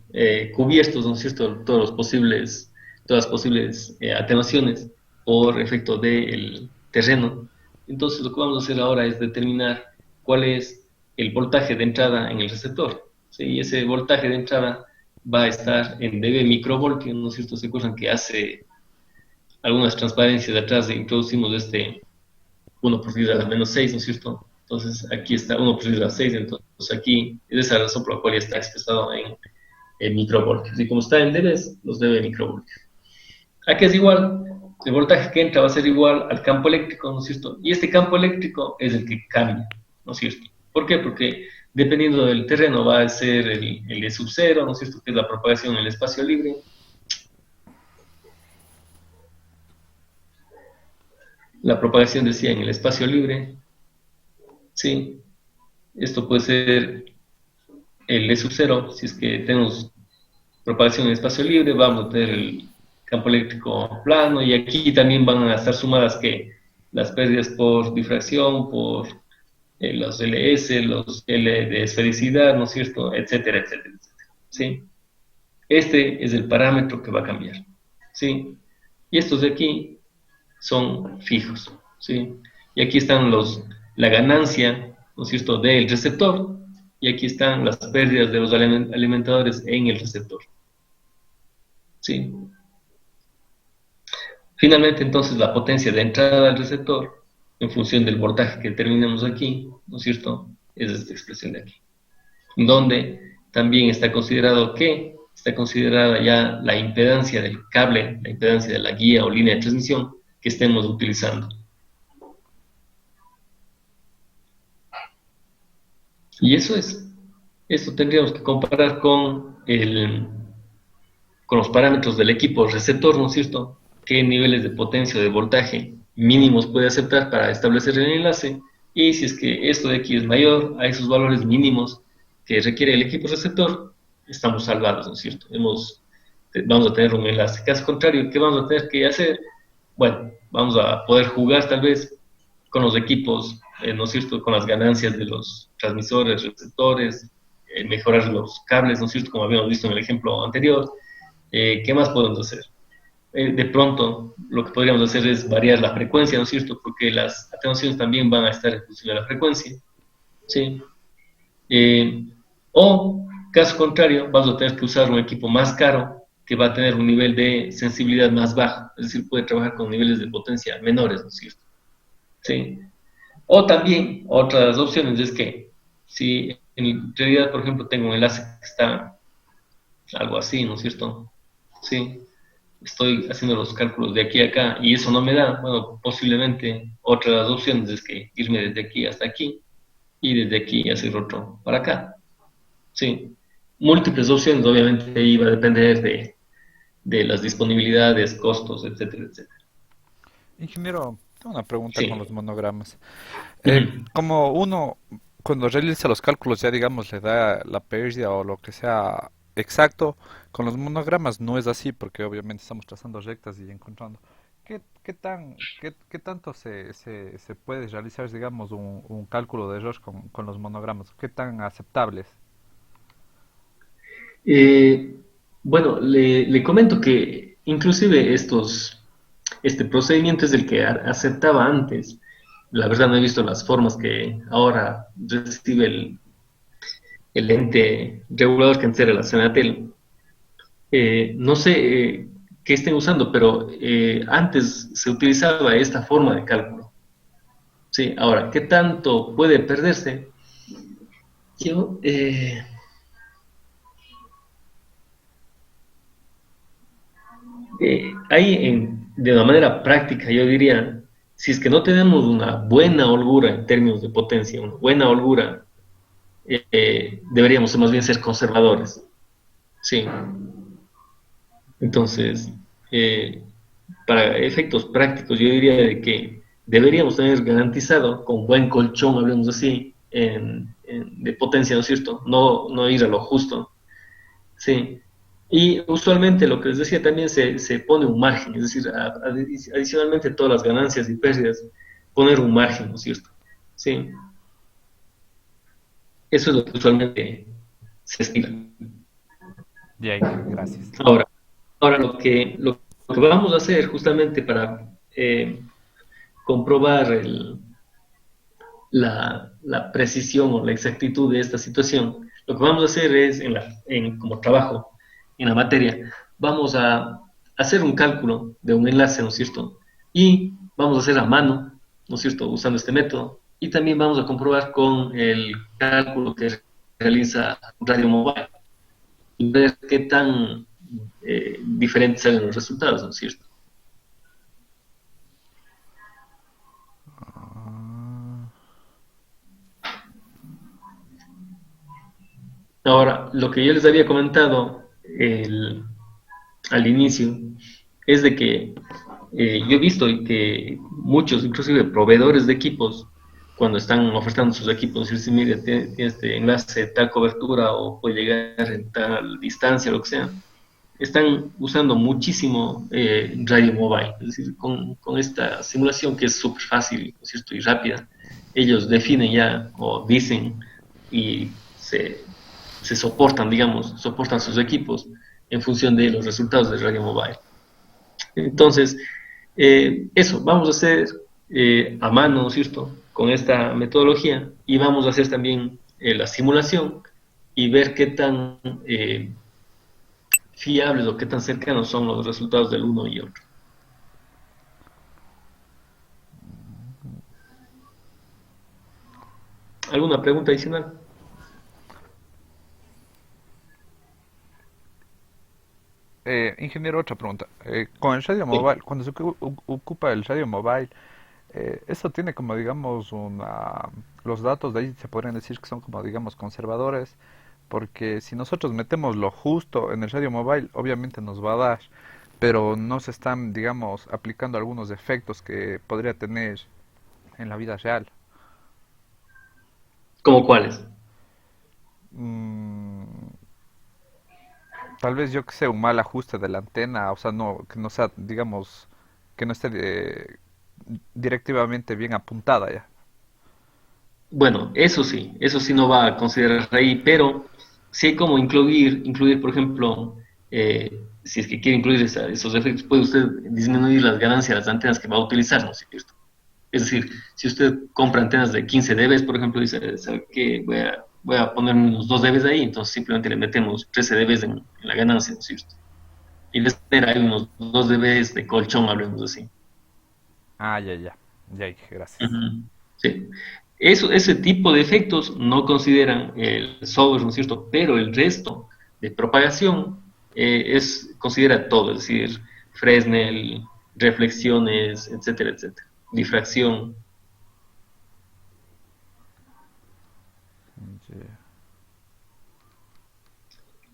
cubiertos, ¿no es cierto? Todas las posibles atenuaciones por efecto del terreno. Entonces lo que vamos a hacer ahora es determinar cuál es el voltaje de entrada en el receptor, ¿sí? Y ese voltaje de entrada va a estar en dB microvoltio, ¿no es cierto? Se acuerdan que hace algunas transparencias de atrás introducimos este 1 por 10 a la menos 6, ¿no es cierto? Entonces aquí está 1 por 10 a la 6, entonces aquí es esa razón por la cual ya está expresado en microvoltios. Y como está en dB, los dB microvoltios. Aquí es igual, el voltaje que entra va a ser igual al campo eléctrico, ¿no es cierto? Y este campo eléctrico es el que cambia, ¿no es cierto? ¿Por qué? Porque dependiendo del terreno va a ser el E sub 0, ¿no es cierto? Que es la propagación en el espacio libre. La propagación, decía, en el espacio libre. Sí. Esto puede ser el E sub 0, si es que tenemos propagación en el espacio libre, vamos a tener el campo eléctrico plano, y aquí también van a estar sumadas que las pérdidas por difracción, por los LS, los L de esfericidad, ¿no es cierto?, etcétera, etcétera, etcétera, ¿sí? Este es el parámetro que va a cambiar, ¿sí? Y estos de aquí son fijos, ¿sí? Y aquí están la ganancia, ¿no es cierto?, del receptor, y aquí están las pérdidas de los alimentadores en el receptor, ¿sí? Finalmente, entonces, la potencia de entrada al receptor, en función del voltaje que determinamos aquí, ¿no es cierto?, es esta expresión de aquí, donde también está considerado que está considerada ya la impedancia del cable, la impedancia de la guía o línea de transmisión que estemos utilizando. Y eso es. Esto tendríamos que comparar con los parámetros del equipo receptor, ¿no es cierto? Qué niveles de potencia o de voltaje mínimos puede aceptar para establecer el enlace, y si es que esto de aquí es mayor a esos valores mínimos que requiere el equipo receptor, estamos salvados, ¿no es cierto? Vamos a tener un enlace. Caso contrario, ¿qué vamos a tener que hacer? Bueno, vamos a poder jugar tal vez con los equipos, ¿no es cierto?, con las ganancias de los transmisores, receptores, mejorar los cables, ¿no es cierto?, como habíamos visto en el ejemplo anterior. ¿Qué más podemos hacer? De pronto, lo que podríamos hacer es variar la frecuencia, ¿no es cierto?, porque las atenuaciones también van a estar en función de la frecuencia, ¿sí? O, caso contrario, vamos a tener que usar un equipo más caro que va a tener un nivel de sensibilidad más bajo, es decir, puede trabajar con niveles de potencia menores, ¿no es cierto? ¿Sí? O también, otras opciones es que, si en realidad, por ejemplo, tengo un enlace que está algo así, ¿no es cierto? Sí, estoy haciendo los cálculos de aquí a acá y eso no me da, bueno, posiblemente otras opciones es que irme desde aquí hasta aquí y desde aquí hacer otro para acá. Sí, múltiples opciones, obviamente ahí va a depender de las disponibilidades, costos, etcétera, etcétera. Ingeniero, tengo una pregunta con Sí. los monogramas. Ujú. Como uno, cuando realiza los cálculos, ya digamos, le da la pérdida o lo que sea exacto, con los monogramas no es así, porque obviamente estamos trazando rectas y encontrando. ¿Qué tanto se puede realizar, digamos, un cálculo de error con los monogramas? ¿Qué tan aceptables? Eh, bueno, le comento que inclusive este procedimiento es el que aceptaba antes. La verdad no he visto las formas que ahora recibe el ente regulador que antes era la Senatel. No sé qué estén usando, pero antes se utilizaba esta forma de cálculo. Sí, ahora, ¿qué tanto puede perderse? Yo, de una manera práctica, yo diría, si es que no tenemos una buena holgura en términos de potencia, una buena holgura, deberíamos más bien ser conservadores. Sí. Entonces, eh, para efectos prácticos, yo diría de que deberíamos tener garantizado, con buen colchón, hablemos así, de potencia, ¿no es cierto? No ir a lo justo. Sí. Y usualmente lo que les decía también se pone un margen, es decir, adicionalmente a todas las ganancias y pérdidas, poner un margen, ¿no es cierto? Sí. Eso es lo que usualmente se estila. Bien, gracias. Ahora lo que vamos a hacer justamente para comprobar la precisión o la exactitud de esta situación, lo que vamos a hacer es, como trabajo en la materia, vamos a hacer un cálculo de un enlace, ¿no es cierto? Y vamos a hacer a mano, ¿no es cierto?, usando este método, y también vamos a comprobar con el cálculo que realiza Radio Mobile, y ver qué tan diferentes salen los resultados, ¿no es cierto? Ahora, lo que yo les había comentado al inicio es de que yo he visto que muchos, inclusive proveedores de equipos, cuando están ofertando sus equipos, dicen, mire, tiene este enlace, tal cobertura o puede llegar en tal distancia, lo que sea, están usando muchísimo radio mobile, es decir, con esta simulación que es súper fácil, ¿no es cierto?, y rápida. ellos definen ya o dicen y se soportan, digamos, soportan sus equipos en función de los resultados de Radio Mobile. Entonces, eso, vamos a hacer a mano, ¿no es cierto?, con esta metodología y vamos a hacer también la simulación y ver qué tan fiables o qué tan cercanos son los resultados del uno y otro. ¿Alguna pregunta adicional? Ingeniero, otra pregunta. Con el radio Sí. mobile, cuando se ocupa el radio mobile, eso tiene como, digamos, los datos de ahí se podrían decir que son como, digamos, conservadores, porque si nosotros metemos lo justo en el radio mobile, obviamente nos va a dar, pero no se están, digamos, aplicando algunos efectos que podría tener en la vida real. ¿Cómo cuáles? Mm, Tal vez yo que sé, un mal ajuste de la antena, o sea, no, que no sea, digamos, que no esté directivamente bien apuntada ya. Bueno, eso sí no va a considerar ahí, pero sí hay como incluir, por ejemplo, si es que quiere incluir esos efectos, puede usted disminuir las ganancias de las antenas que va a utilizar, ¿no es cierto? Es decir, si usted compra antenas de 15 dB, por ejemplo, dice, ¿sabe qué? Voy a poner unos 2 dB ahí, entonces simplemente le metemos 13 dB en la ganancia, ¿no es cierto? Y de tener ahí unos 2 dB de colchón, hablemos así. Ah, ya, ya. Ya, gracias. Ujú. Sí. Ese tipo de efectos no consideran el software, ¿no es cierto? Pero el resto de propagación considera todo, es decir, Fresnel, reflexiones, etcétera, etcétera. Difracción. Ya.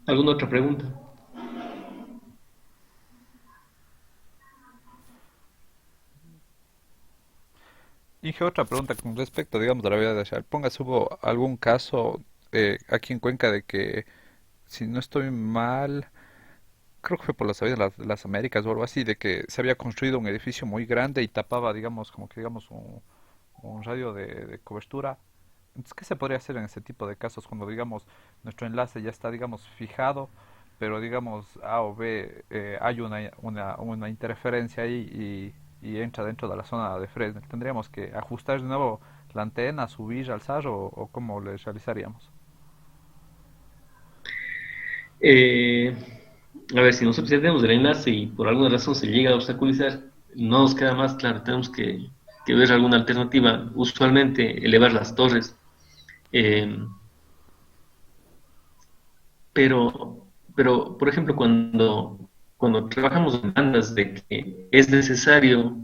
¿Alguna otra pregunta? Dije otra pregunta con respecto, digamos, a la vida de Shell. Póngase, hubo algún caso aquí en Cuenca de que, si no estoy mal, creo que fue por las avenidas de las Américas o algo así, de que se había construido un edificio muy grande y tapaba, digamos, como que digamos un radio de cobertura. Entonces, ¿qué se podría hacer en ese tipo de casos cuando, digamos, nuestro enlace ya está, digamos, fijado, pero, digamos, A o B, hay una interferencia ahí y entra dentro de la zona de Fresnel? ¿Tendríamos que ajustar de nuevo la antena, subir, alzar o cómo le realizaríamos? Eh, a ver, si nosotros ya tenemos el enlace y por alguna razón se llega a obstaculizar, no nos queda más claro, tenemos que ver alguna alternativa, usualmente elevar las torres. Eh, por ejemplo, cuando trabajamos en bandas de que es necesario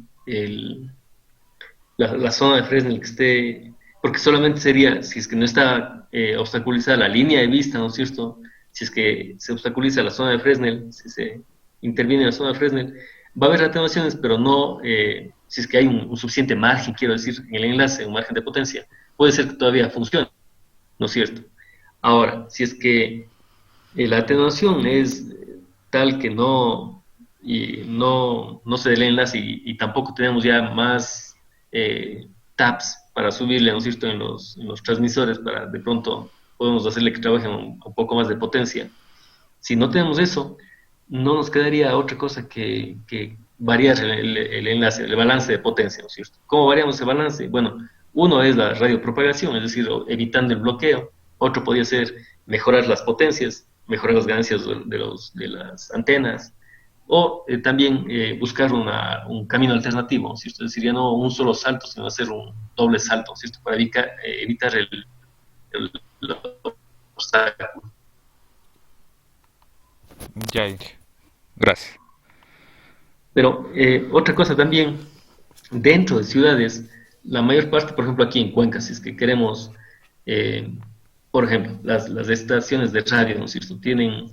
la zona de Fresnel que esté, porque solamente sería, si es que no está obstaculizada la línea de vista, ¿no es cierto? Si es que se obstaculiza la zona de Fresnel, si se interviene en la zona de Fresnel, va a haber atenuaciones, pero no, si es que hay un suficiente margen, quiero decir, en el enlace, un margen de potencia, puede ser que todavía funcione, ¿no es cierto? Ahora, si es que la atenuación es tal que no se dé el enlace y tampoco tenemos ya más tabs para subirle, ¿no es cierto?, en los transmisores para de pronto podemos hacerle que trabaje un poco más de potencia. Si no tenemos eso, no nos quedaría otra cosa que variar el enlace, el balance de potencia, ¿no es cierto? ¿Cómo variamos ese balance? Bueno, uno es la radiopropagación, es decir, evitando el bloqueo. Otro podría ser mejorar las potencias, mejorar las ganancias de las antenas, o también buscar un camino alternativo, ¿no es cierto? Es decir, ya no un solo salto, sino hacer un doble salto, ¿no es cierto? Para evitar el obstáculo. Ya, Inge. Gracias. Pero otra cosa también, dentro de ciudades, la mayor parte, por ejemplo, aquí en Cuenca, si es que queremos, eh, por ejemplo, las estaciones de radio, ¿no es cierto? Tienen,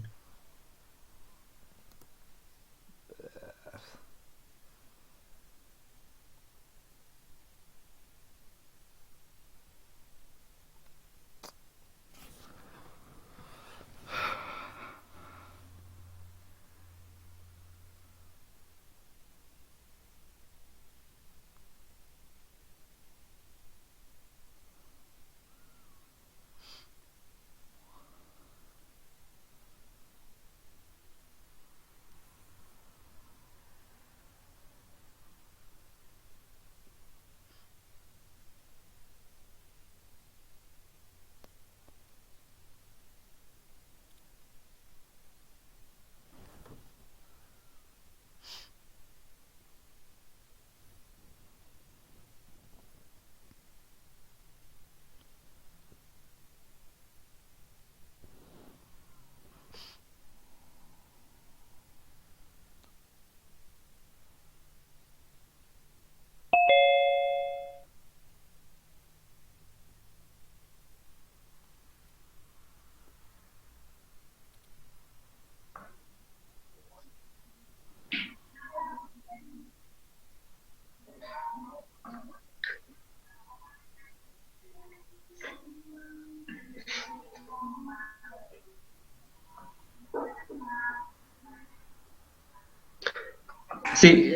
Sí,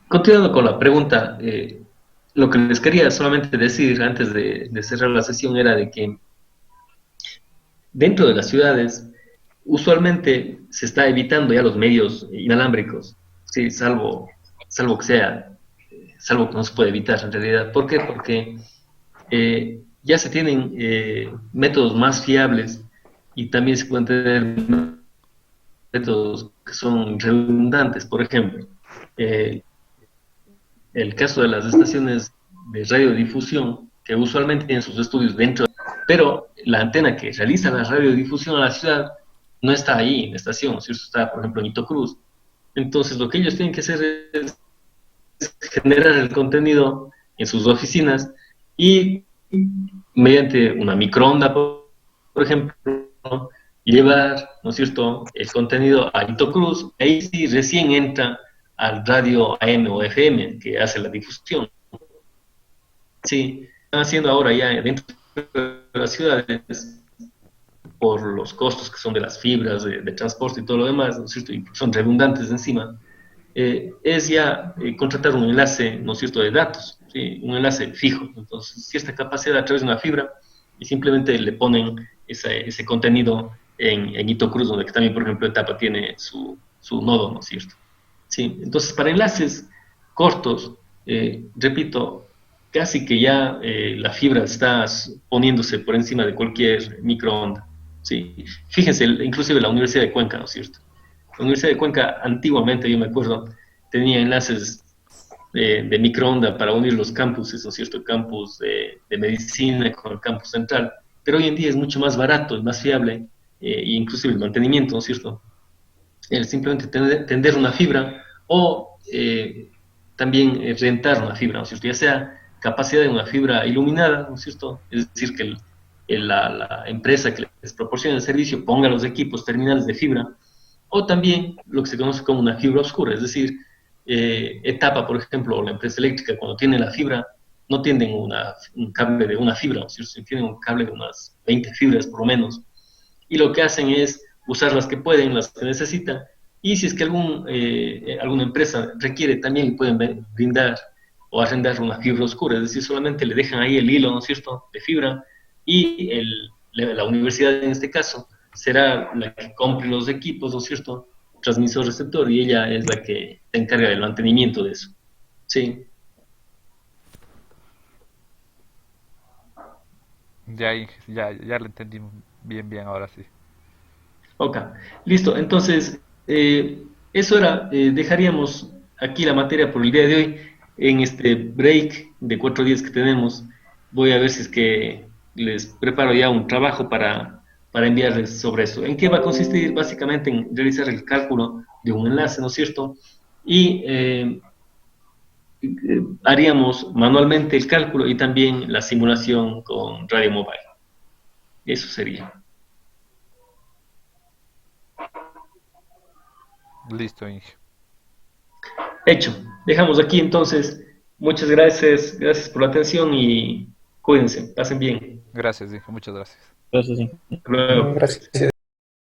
continuando con la pregunta, lo que les quería solamente decir antes de cerrar la sesión era de que dentro de las ciudades usualmente se está evitando ya los medios inalámbricos, sí, salvo que sea, salvo que no se puede evitar en realidad. ¿Por qué? Porque ya se tienen métodos más fiables y también se pueden tener métodos que son redundantes. Por ejemplo, el caso de las estaciones de radiodifusión, que usualmente tienen sus estudios dentro, pero la antena que realiza la radiodifusión a la ciudad no está ahí en la estación, ¿cierto? Está, por ejemplo, en Itocruz. Entonces, lo que ellos tienen que hacer es generar el contenido en sus oficinas y mediante una microonda, por ejemplo, llevar, ¿no es cierto?, el contenido a Itocruz, ahí sí recién entra al radio AM o FM que hace la difusión. Sí, están haciendo ahora ya dentro de las ciudades por los costos que son de las fibras, de transporte y todo lo demás, ¿no es cierto?, y son redundantes encima, es ya contratar un enlace, ¿no es cierto?, de datos, ¿sí?, un enlace fijo. Entonces, cierta capacidad a través de una fibra y simplemente le ponen ese contenido en Itocruz, donde también, por ejemplo, Etapa tiene su nodo, ¿no es cierto? Sí, entonces para enlaces cortos, repito, casi que ya la fibra está poniéndose por encima de cualquier microonda. Sí, fíjense, inclusive la Universidad de Cuenca, ¿no es cierto? La Universidad de Cuenca antiguamente, yo me acuerdo, tenía enlaces de microonda para unir los campuses, ¿no es cierto? El campus de medicina con el campus central, pero hoy en día es mucho más barato, es más fiable, e inclusive el mantenimiento, ¿no es cierto? El simplemente tender una fibra o también rentar una fibra, ¿no es cierto? Ya sea capacidad de una fibra iluminada, ¿no es cierto? Es decir, que la empresa que les proporciona el servicio ponga los equipos terminales de fibra, o también lo que se conoce como una fibra oscura, es decir, Etapa, por ejemplo, o la empresa eléctrica, cuando tiene la fibra, no tienen un cable de una fibra, ¿no es cierto? Tienen un cable de unas 20 fibras por lo menos, y lo que hacen es usar las que pueden, las que necesitan, y si es que alguna empresa requiere, también pueden brindar o arrendar una fibra oscura, es decir, solamente le dejan ahí el hilo, ¿no es cierto?, de fibra, y la universidad en este caso será la que compre los equipos, ¿no es cierto?, transmisor receptor, y ella es la que se encarga del mantenimiento de eso. Sí. Ya lo entendí bien ahora sí. Ok, listo. Entonces, eso era, dejaríamos aquí la materia por el día de hoy. En este break de 4 días que tenemos, voy a ver si es que les preparo ya un trabajo para enviarles sobre eso. ¿En qué va a consistir? Básicamente en realizar el cálculo de un enlace, ¿no es cierto? Y haríamos manualmente el cálculo y también la simulación con Radio Mobile. Eso sería. Listo, Inge. Hecho. Dejamos aquí entonces. Muchas gracias por la atención y cuídense, pasen bien. Gracias, Inge. Muchas gracias. Entonces, sí. Hasta luego. Gracias.